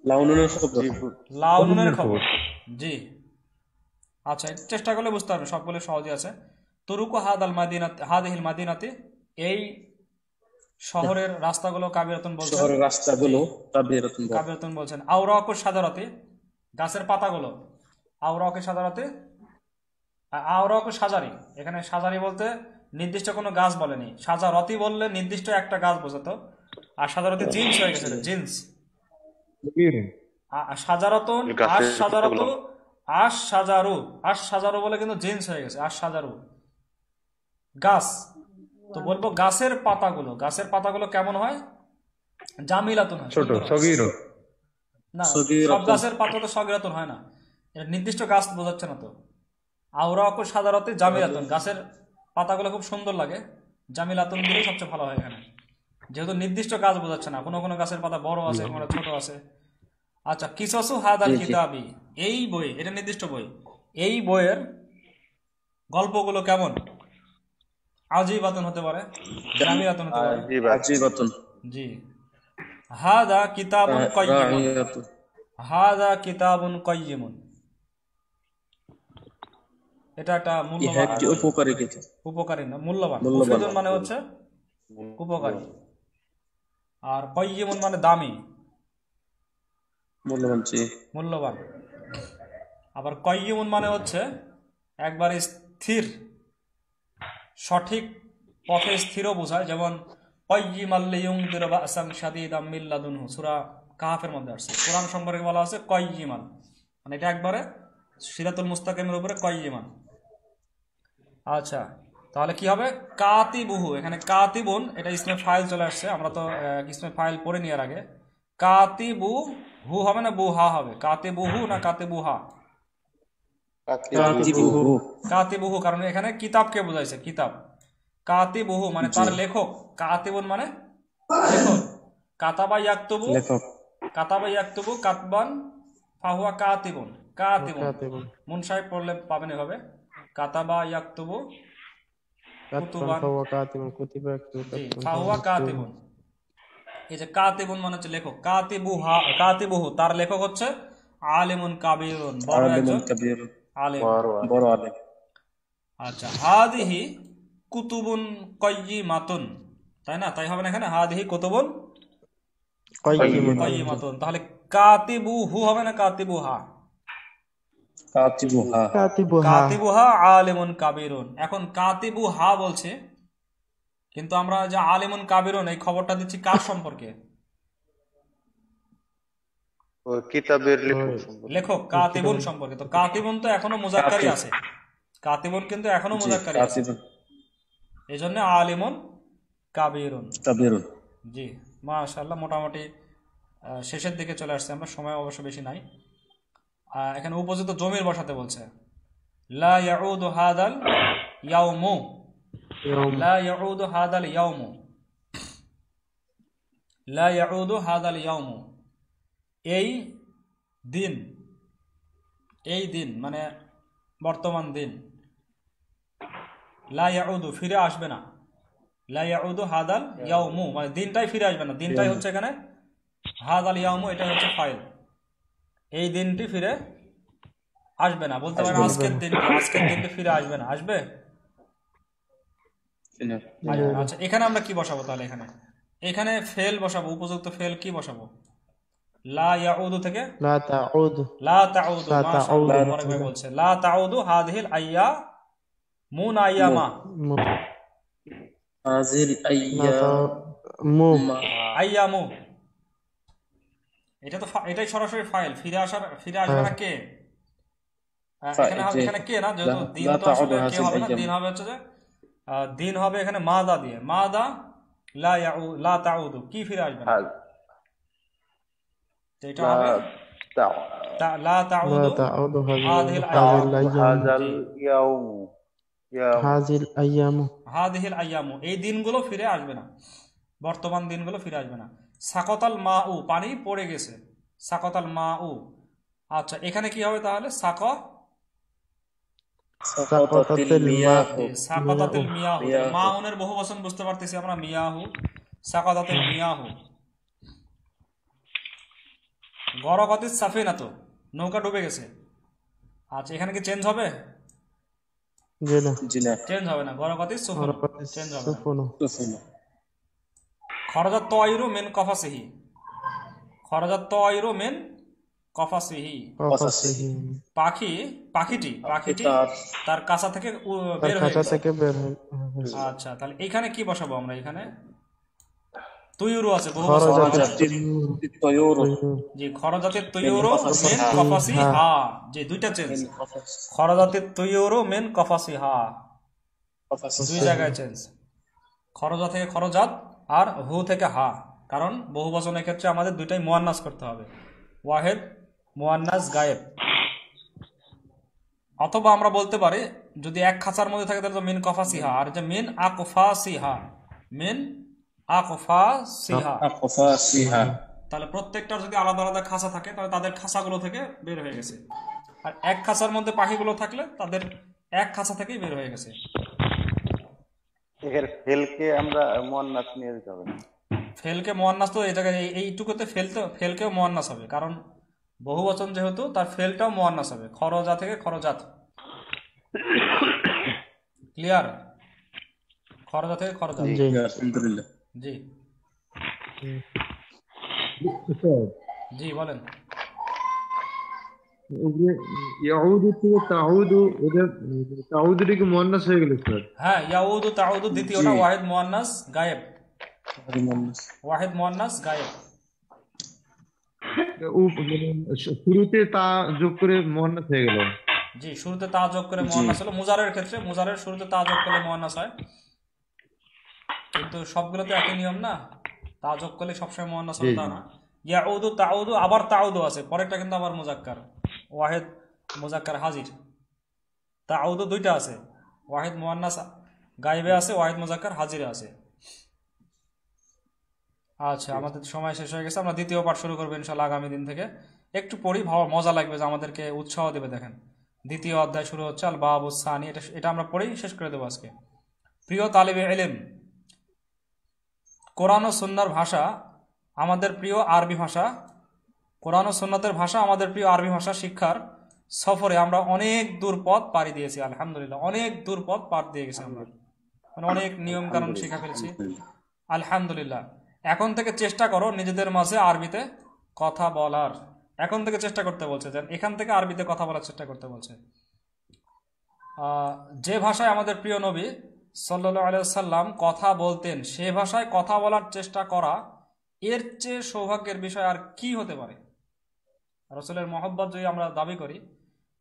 লাউনুনের খবর। লাউনুনের খবর। জি, আচ্ছা, চেষ্টা করলে বুঝতে পারবেন, সবগুলো সহজই আছে। তুরুকু হাদিহিল মাদিনাতি, এই শহরের রাস্তাগুলো কাবিরাতুন বলছেন। শহরের রাস্তাগুলো কাবীরাতুন বলে। কাবিরাতুন বলছেন। আওরাকু সাজারাতি, গাছের পাতাগুলো। আওরাকু সাজারাতি, আওরাকু সাজারি, এখানে সাজারি বলতে নির্দিষ্ট কোনো গাছ বলেনি। সাজারতি বললে নির্দিষ্ট একটা গাছ বোঝাতো, আর সাজারতি জিন্স হয়ে গেছে, জিন্স। সাজারাতুন, আশ সাজারাতু, আশ সাজারু, আশ সাজারু বলে কিন্তু জিন্স হয়ে গেছে, আশ সাজারু গাছ। তো বলবো গাছের পাতাগুলো। গাছের পাতাগুলো কেমন হয়? জামিলাতুন হয়, ছোট, সুন্দর হয়। সগীর। না, সব সগীরাতুন। গাছের পাতা তো সগীরাতুন হয় না, এটা নির্দিষ্ট গাছ বোঝাচ্ছে না তো। আওরাকু সাজারাতি জামিলাতুন, গাছের পাতাগুলো খুব সুন্দর লাগে, জামিলাতুন দিলেই সবচেয়ে ভালো হয় এখানে, যেহেতু নির্দিষ্ট গাছ বোঝাচ্ছে না, কোনো কোনো গাছের পাতা বড় আছে, কোনো ছোট আছে। আচ্ছা, কিসাসু হাদাল কিতাবি, এই বই, এটা নির্দিষ্ট বই, এই বইয়ের গল্পগুলো কেমন? আজিবাতুন হতে পারে, জামিলাতুন হতে পারে। আজিবাতুন। জি, হাদা কিতাবুন কাইয়িমুন, রাইয়াতুন। হাদা কিতাবুন কাইয়িমুন, এটা একটা ইহা মূল্যবান একটি বই। উপকারী কিতাব। উপকারী না, মূল্যবান। মূল্যবান। মুফিদুন মানে হচ্ছে উপকারী, আর কাইয়িমুন মানে দামি, মূল্যবান। জি। মূল্যবান। আবার কাইয়িমুন মানে হচ্ছে একবারে স্থির, সঠিক পথে স্থিরও বোঝায়, যেমন কাইয়িমান লিইউনযিরা বা'সান শাদীদাম মিন লাদুনহু, সূরা কাহফের মধ্যে আসছে। কোরআন সম্পর্কে বলা আছে কাইয়িমান, মানে এটা একবারে সিরাতুল মুস্তাকিমের উপরে কাইয়িমান। আচ্ছা, তাহলে কি হবে? কাতিবুহু, এখানে কাতিবুন, এটা ইসমে ফাইল চলে আসছে, আমরা তো ইসমে ফাইল পড়ে নেওয়ার আগে কাতিবু হু হবে না বুহা হবে? কাতিবুহু না কাতিবুহা? কাতিবুহু। কাতিবুহু, কারণ এখানে কিতাবকে বোঝাইছে, কিতাব। কাতিবুহু মানে তার লেখক, কাতিবুন মানে লেখক। কাতাবা ইয়াকতুবু, লেখক। কাতাবা ইয়াকতুবু কাতবান ফাহুয়া কাতিবুন, কাতিবুন। কাতিবুন। মুন সাহেব পড়লে পাবেন এভাবে, কাতাবা ইয়াকতুবু কাতবান কুতুবান, ফাহুয়া কাতিবুন, কুতিবা ইয়াকতুবু জি, কাতবান ফাহুয়া কাতিবুন। এই যে কাতিবুন মানে হচ্ছে লেখক, কাতিবুহা, কাতিবুহু তার লেখক হচ্ছে আলিমুন কাবিরুন, বড় একজন আলিম। বড় আলেম। আচ্ছা, হাদিহি কুতুবুন কাইয়িমাতুন, তাই না? তাই হবে না এখানে, হাদিহি কুতুবুন কাইয়িমাতুন। কাইয়িমাতুন। তাহলে কাতিবুহু হবে না কাতিবুহা? কাতিবুহা। কাতিবুহা। কাতিবুহা আলিমুন কাবিরুন। এখন কাতিবুহা বলছে, কিন্তু আমরা যে আলিমুন কাবিরুন এই খবরটা দিচ্ছি কার সম্পর্কে? ওই কিতাবের লেখক সম্পর্কে। লেখক কাতিবুন সম্পর্কে। তো কাতিবুন তো এখনো মুজাক্কারই আছে, কাতিবুন কিন্তু এখনো মুজাক্কারই আছে, এই জন্য আলিমুন কাবিরুন। কাবিরুন। জি, মাশাআল্লাহ, মোটামুটি শেষের দিকে চলে আসছে আমরা, সময় অবশ্য বেশি নাই। এখানে উপযুক্ত জমির বসাতে বলছে, লা ইয়াউদু হাদাল ইয়াউমু, লা ইয়াউদু হাদাল ইয়াউমু, লা ইয়াউদু হাদাল ইয়াউমু, এই দিন, এই দিন মানে বর্তমান দিন, লা ইয়াউদু ফিরে আসবে না, লা ইয়াউদু হাদাল ইয়াউমু মানে দিনটাই ফিরে আসবে না, দিনটাই হচ্ছে এখানে হাদাল ইয়াউমু, এটা হচ্ছে ফাইল। এই দিনটি ফিরে আসবে না, বলতে পারেন আজকের দিনটি, আজকের দিনটি ফিরে আসবে না, আসবে? আসবে না। আচ্ছা, এখানে আমরা কি বসাবো তাহলে? এখানে ফেল বসাবো, উপযুক্ত ফেল কি বসাবো? লা ইয়াউদু থেকে লা তাউদু। লা তাউদু, মাশাআল্লাহ, অনেক ভাই বলছে লা তাউদু হাদিহিল আইয়ামুন আইয়ামা, হাযিল মু। আইয়ামু, এটা তো এটাই সরাসরি ফাইল, ফিরে আসবে না কে? এখানে কে না, যেহেতু দিন তো আসলে কে হবে না, দিন হবে হচ্ছে যে দিন হবে এখানে মাদা দিয়ে, মাদা লা তাউদু, কি ফিরে আসবে না? তো এটা হবে লা তাউদু لا تعود হাদিহিল হাযাল ইয়াউমু। هذه الأيام হাদিহিল আইয়ামু, এই দিনগুলো ফিরে আসবে না, বর্তমান দিনগুলো ফিরে আসবে না। সাকতাল মাউ, পানি পড়ে গেছে, সাকতাল মাউ। আচ্ছা, এখানে কি হবে তাহলে? سقطت الماء সাকাতাতিল মিয়াহু, মাউনের বহুবচন বুঝতে পারতেছি আমরা, মিয়াহু, সাকাতাতিল মিয়াহু। গরকাতিস সাফিনাতু, নৌকা ডুবে গেছে। আচ্ছা, এখানে কি চেঞ্জ হবে? جنة চেঞ্জ হবে না, গরকাতিস সুফুন, غرقت চেঞ্জ হবে না। السفن খরজাত তায়রু মিন কফাসিহি, খরজাত তায়রু মিন কফাসিহি, قفصه পাখিটি তার কাছা থেকে বের হয়ে খাঁচা গেছে। থেকে বের হয়ে আচ্ছা, তাহলে এখানে কি বসাবো আমরা? এখানে তুয়ুরু আছে, বহু জি, খরজাতের তুয়ুরু মিন কফাসি হা, জি, দুইটা চেঞ্জ, খরজাতের তুয়ুরু মিন কফাসি হা, দুই জায়গায় চেঞ্জ, খরজা থেকে খরজাত আর হু থেকে হা, কারণ বহু বচনের ক্ষেত্রে আমাদের দুইটাই মুয়ান্নাস করতে হবে, ওয়াহেদ মুয়ান্নাস গায়েব। অথবা আমরা বলতে পারি, যদি এক খাঁচার মধ্যে থাকে তাহলে তো মিন কফাসিহা, আর যে মিন আকফাসিহা, মিন আকফাসিহা, তাহলে প্রত্যেকটার যদি আলাদা আলাদা খাঁচা থাকে তাহলে তাদের খাঁচাগুলো থেকে বের হয়ে গেছে, আর এক খাঁচার মধ্যে পাখিগুলো থাকলে তাদের এক খাঁচা থেকেই বের হয়ে গেছে। এর ফেলকে আমরা মুয়ান্নাস নিয়ে দিতে হবে না? ফেলকে মুয়ান্নাস তো এই জায়গায় এইটুকুতে ফেলকেও মুয়ান্নাস হবে, কারণ বহু বচন যেহেতু তার ফেলটাও মুয়ান্নাস হবে, খরজা থেকে খরজাত। ক্লিয়ার? খরজা থেকে খরজাত। জি আলহামদুলিল্লাহ। জি জি, বলেন। ইয়াউদু থেকে তাউদু, ওদের তাউদুটা কি মুয়ান্নাস হয়ে গেল স্যার? হ্যাঁ, ইয়াউদু তাউদু দ্বিতীয়টা ওয়াহিদ মুয়ান্নাস গায়েব, ওয়াহিদ মুয়ান্নাস গায়েব। শুরুতে তা যোগ করে মুয়ান্নাস হয়ে গেল। জি, শুরুতে তা যোগ করে মুয়ান্নাস হলো। মুজারের ক্ষেত্রে মুজারের শুরুতে তা যোগ করলে মুয়ান্নাস হয়, কিন্তু সবগুলোতে একই নিয়ম না, তা যোগ করলে সবসময় মুয়ান্নাস হবে তা না। ইয়াউদু তাউদু, আবার তাউদু আছে, পরেরটা কিন্তু আবার মুজাক্কার, ওয়াহিদ মুজাক্কার হাজির। তাউদু দুইটা আছে, ওয়াহিদ মুয়ান্নাস গায়েবে আছে, ওয়াহিদ মুজাক্কার হাজিরে আছে। আচ্ছা, আমাদের সময় শেষ হয়ে গেছে, আমরা দ্বিতীয় পাঠ শুরু করবো ইনশাল্লাহ আগামী দিন থেকে। একটু পড়ি, ভালো মজা লাগবে, যে আমাদেরকে উৎসাহ দেবে। দেখেন, দ্বিতীয় অধ্যায় শুরু হচ্ছে আল বাবুস সানি, এটা আমরা পড়েই শেষ করে দেবো আজকে। প্রিয় তালিবে ইলম, কোরআন ও সুন্নাহর ভাষা আমাদের প্রিয় আরবি ভাষা, কোরআন ও সুন্নাতের ভাষা আমাদের প্রিয় আরবি ভাষা শিক্ষার সফরে আমরা অনেক দূর পথ পাড়ি দিয়েছি। আলহামদুলিল্লাহ, অনেক দূর পথ পার দিয়ে গেছি আমরা, মানে অনেক নিয়ম কানুন শিখা ফেলেছি। আলহামদুলিল্লাহ। এখন থেকে চেষ্টা করো নিজেদের মাঝে আরবিতে কথা বলার, এখন থেকে চেষ্টা করতে বলছে, যেন এখান থেকে আরবিতে কথা বলার চেষ্টা করতে বলছে। যে ভাষায় আমাদের প্রিয় নবী সাল্লাল্লাহু আলাইহি ওয়াসাল্লাম কথা বলতেন, সে ভাষায় কথা বলার চেষ্টা করা এর চেয়ে সৌভাগ্যের বিষয় আর কি হতে পারে? রসুলের মহব্বত যদি আমরা দাবি করি,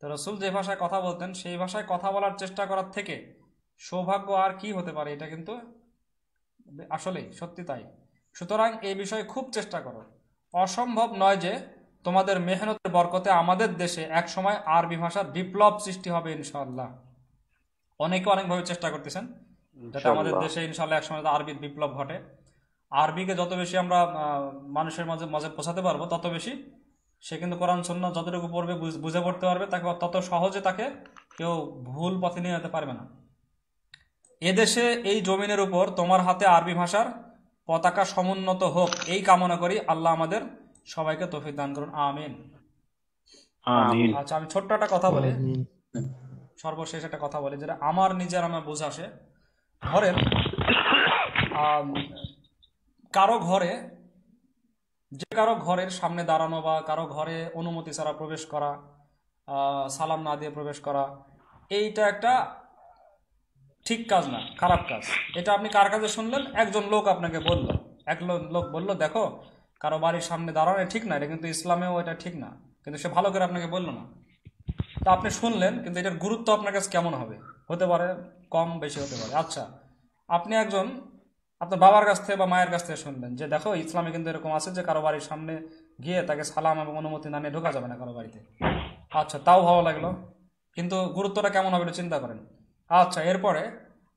তো রসুল যে ভাষায় কথা বলতেন সেই ভাষায় কথা বলার চেষ্টা করার থেকে সৌভাগ্য আর কি হতে পারে? এটা কিন্তু আসলেই সত্যি তাই। সুতরাং এই বিষয়ে খুব চেষ্টা করো। অসম্ভব নয় যে তোমাদের মেহনতের বরকতে আমাদের দেশে এক সময় আরবি ভাষার বিপ্লব সৃষ্টি হবে ইনশাআল্লাহ। অনেকে অনেকভাবে চেষ্টা করতেছেন যাতে আমাদের দেশে ইনশাআল্লাহ এক সময় আরবির বিপ্লব ঘটে। আরবিকে যত বেশি আমরা মানুষের মাঝে মাঝে পৌঁছাতে পারবো, তত বেশি সে কিন্তু কোরআন সুন্নাহ যতটুকু পড়বে, বুঝে পড়তে পারবে, তাকে তত সহজে তাকে কেউ ভুল পথে নিয়ে যেতে পারবে না। এদেশে এই জমিনের উপর তোমার হাতে আরবি ভাষার পতাকা সমুন্নত হোক, এই কামনা করি। আল্লাহ আমাদের সবাইকে তৌফিক দান করুন, আমিন। আচ্ছা, আমি ছোট্ট একটা কথা বলি, সর্বশেষ একটা কথা বলি, যেটা আমার নিজের আমার বোঝা আসে। ধরেন কারো ঘরে, যে কারো ঘরের সামনে দাঁড়ানো বা কারো ঘরে অনুমতি ছাড়া প্রবেশ করা, সালাম না দিয়ে প্রবেশ করা, এইটা একটা ঠিক কাজ না, খারাপ কাজ। এটা আপনি কার কাছে শুনলেন? একজন লোক আপনাকে বলল, এক লোক বলল, দেখো কারো বাড়ির সামনে দাঁড়ানো ঠিক না, এটা কিন্তু ইসলামেও এটা ঠিক না, কিন্তু সে ভালো করে আপনাকে বললো না। তা আপনি শুনলেন, কিন্তু এটার গুরুত্ব আপনার কাছে কেমন হবে? হতে পারে কম বেশি হতে পারে। আচ্ছা, আপনি আপনার বাবার কাছ থেকে বা মায়ের কাছ থেকে শুনলেন যে দেখো ইসলামে কিন্তু এরকম আছে যে কারো বাড়ির সামনে গিয়ে তাকে সালাম এবং অনুমতি না নিয়ে ঢোকা যাবে না কারো বাড়িতে। আচ্ছা, তাও ভালো লাগলো, কিন্তু গুরুত্বটা কেমন হবে এটা চিন্তা করেন। আচ্ছা, এরপরে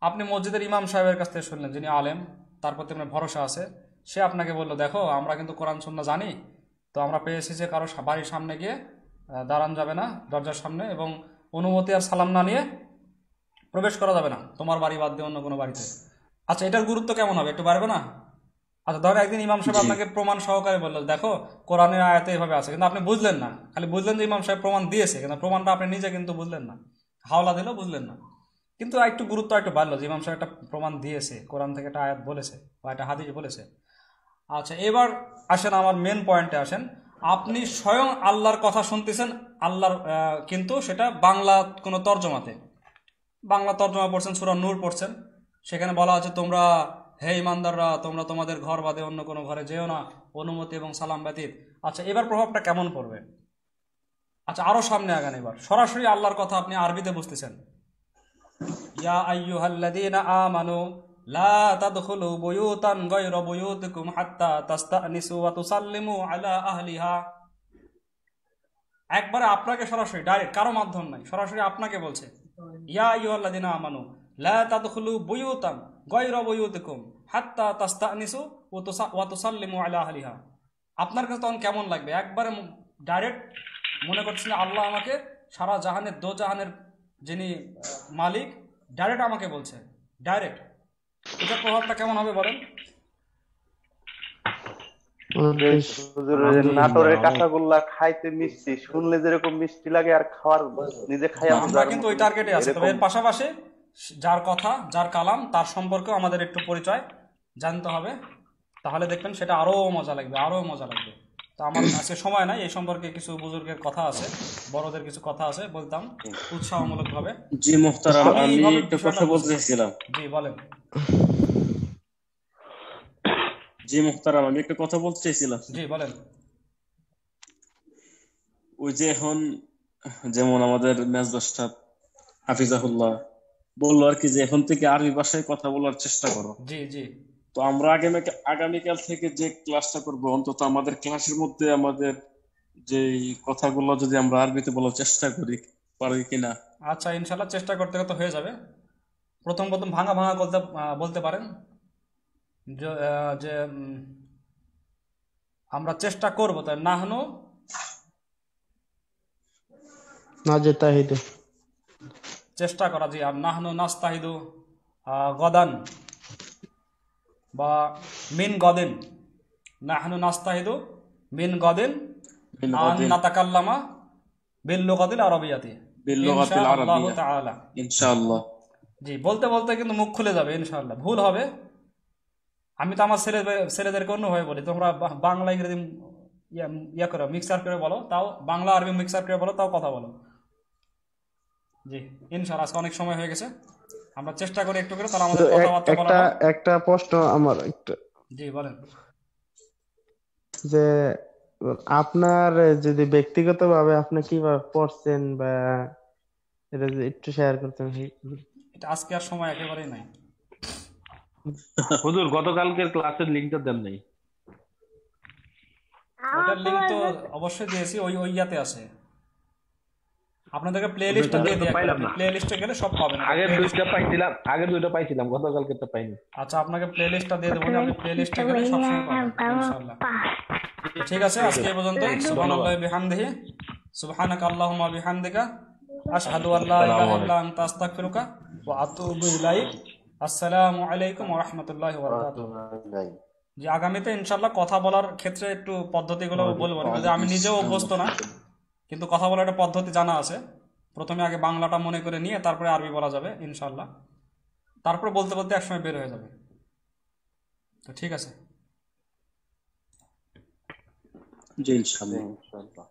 আপনি মসজিদের ইমাম সাহেবের কাছ থেকে শুনলেন, যিনি আলেম, তার প্রতি আপনার ভরসা আছে, সে আপনাকে বললো দেখো আমরা কিন্তু কোরআন সুন্নাহ জানি, তো আমরা পেয়েছি যে কারো বাড়ির সামনে গিয়ে দাঁড়ান যাবে না দরজার সামনে, এবং অনুমতি আর সালাম না নিয়ে প্রবেশ করা যাবে না তোমার বাড়ি বাদ দিয়ে অন্য কোনো বাড়িতে। আচ্ছা, এটার গুরুত্ব কেমন হবে একটু বাড়বে না? আচ্ছা, ধরো একদিন ইমাম সাহেব আপনাকে প্রমাণ সহকারে বললো দেখো কোরআনের আয়াতে এভাবে আছে, কিন্তু আপনি বুঝলেন না, খালি বুঝলেন যে ইমাম সাহেব প্রমাণ দিয়েছে, কিন্তু প্রমাণটা আপনি নিজে কিন্তু বুঝলেন না, হাওলা দিল, বুঝলেন না, কিন্তু একটু গুরুত্ব একটু বাড়লো যে ইমাম সাহেব একটা প্রমাণ দিয়েছে, কোরআন থেকে একটা আয়াত বলেছে বা একটা হাদিস বলেছে। আচ্ছা, এবার আসেন আমার মেন পয়েন্টে আসেন। আপনি স্বয়ং আল্লাহর কথা শুনতেছেন, আল্লাহর কিন্তু সেটা বাংলা কোনো তর্জমাতে, বাংলা তর্জমা পড়ছেন, সূরা নূর পড়ছেন, সেখানে বলা আছে তোমরা হে ইমানদাররা তোমরা তোমাদের ঘর বাদে অন্য কোনো ঘরে যেও না অনুমতি এবং সালাম ব্যতীত। আচ্ছা, এবার প্রভাবটা কেমন পড়বে? আচ্ছা, আরো সামনে আগান, এবার সরাসরি আল্লাহর কথা আপনি আরবিতে বুঝতেছেন। ইয়া আইয়ুহাল্লাযীনা আমানু লা তাদখুলু বুয়ুতান গায়রা বুয়ুতিকুম হাত্তা তাস্তানিসু ওয়া তুসাল্লিমু আলা আহলিহা। একবারে আপনাকে সরাসরি ডাইরেক্ট, কারো মাধ্যম নাই, সরাসরি আপনাকে বলছে ইয়া আইয়ুহাল্লাযীনা আমানু লা তাদখুলু বুয়ুতান গায়রা বুয়ুতিকুম হাত্তা তাস্তানিসু ওয়া তুসাল্লিমু আলা আহলিহা। আপনার কাছে তখন কেমন লাগবে? একবারে ডাইরেক্ট মনে করছেন আল্লাহ আমাকে সারা জাহানের দো জাহানের যিনি মালিক ডাইরেক্ট আমাকে বলছে, ডাইরেক্ট। এটার প্রভাবটা কেমন হবে বলেন? নাটোরের কাঁচাগোল্লা খাইতে মিষ্টি, শুনলে যেরকম মিষ্টি লাগে আর খাওয়ার নিজে খাইয়া আমরা কিন্তু ওই টার্গেটে আছি। তবে এর পাশাপাশি যার কথা, যার কালাম, তার সম্পর্কেও আমাদের একটু পরিচয় জানতে হবে, তাহলে দেখবেন সেটা আরো মজা লাগবে, আরো মজা লাগবে। তো আমার আজকে সময় নাই, এই সম্পর্কে কিছু বুজুর্গের কথা আছে, বড়দের কিছু কথা আছে, বলতাম উৎসাহমূলক ভাবে। জি মুহতারাম, আমি একটা কথা বলতে চাইছিলাম। জি বলেন। জি মুহতারাম, আমি একটা কথা বলতে চাইছিলাম। জি বলেন। ওই যে এখন যেমন আমাদের মেজবাহ সাহেব হাফিজাহুল্লাহ বললো আর কি, যে এখন থেকে আরবি ভাষায় কথা বলার চেষ্টা করো। জি জি। তো আমরা আগামীকাল থেকে যে ক্লাসটা করব, অন্তত আমাদের ক্লাসের মধ্যে আমাদের যে কথাগুলো যদি আমরা আরবিতে বলার চেষ্টা করি, পারি কিনা। আচ্ছা, ইনশাল্লাহ চেষ্টা করতে করতে হয়ে যাবে। প্রথম প্রথম ভাঙা ভাঙা বলতে পারেন যে আমরা চেষ্টা করবো, তাই নাহনু নাজতাহিদু। চেষ্টা করা, জি। আর নাহনু নাস্তাহিদু গদান বা মিন গদিন, নাহনু নাস্তাহিদু মিন গদিন আন নাতাকাল্লামা বিল লুগাতিল আরাবিয়াতি বিল্লুগাতিল ইনশাআল্লাহু আরাবিয়া তাআলা। ইনশাআল্লাহ। জি, বলতে বলতে কিন্তু মুখ খুলে যাবে ইনশাআল্লাহ। ভুল হবে, আমি তো আমার ছেলেদেরকে অন্যভাবে বলি, তোমরা বাংলা ইংরেজি ইয়া করে মিক্সার করে বলো, তাও বাংলা আরবি মিক্সার করে বলো, তাও কথা বলো। জি ইনশাআল্লাহ। আজকে অনেক সময় হয়ে গেছে, আমরা চেষ্টা করি একটু করে, তাহলে আমাদের কথাবার্তা একটা বলাটা। একটা প্রশ্ন আমার একটা, জি বলেন। যে আপনার যদি ব্যক্তিগতভাবে আপনি কিভাবে পড়ছেন বা এটা যদি একটু শেয়ার করতেন। এটা আজকে আর সময় একেবারেই নাই। হুজুর গতকালকের ক্লাসের লিঙ্কটা দেন নাই? ওটার লিঙ্ক তো অবশ্যই দিয়েছি, ওই ইয়াতে আছে। আপনাদেরকে প্লে লিস্টটা দিয়ে দিই, পাইলাম আপনি না। প্লে লিস্টে গেলে সব পাবেন। আগের দুইটা পাইছিলাম, গতকালকেরটা পাইনি। আচ্ছা, আপনাকে প্লে লিস্টটা দিয়ে দেবো, আপনি প্লে লিস্টে গেলে সবসময় পাবেন ইনশাআল্লাহ। ঠিক আছে, আজকে এই পর্যন্ত। সুবহানাল্লাহি বিহামদিহি, সুবহানাকা আল্লাহুম্মা বিহামদিকা, আশহাদু আল্লা ইলাহা ইল্লা আনতা আস্তাগফিরুকা ওয়া আতুবু ইলাইক। আসসালামু আলাইকুম ওয়া রাহমাতুল্লাহি ওয়া বারাকাতুহু। যে আগামীতে ইনশাআল্লাহ কথা বলার ক্ষেত্রে একটু পদ্ধতিগুলো বলবো, যদি আমি নিজেও অভ্যস্ত না, কিন্তু কথা বলার একটা পদ্ধতি জানা আছে। প্রথমে আগে বাংলাটা মনে করে নিয়ে তারপরে আরবি বলা যাবে ইনশাআল্লাহ, তারপরে বলতে বলতে একসময় বের হয়ে যাবে। তো ঠিক আছে। জি ইনশাআল্লাহ। ইনশাআল্লাহ।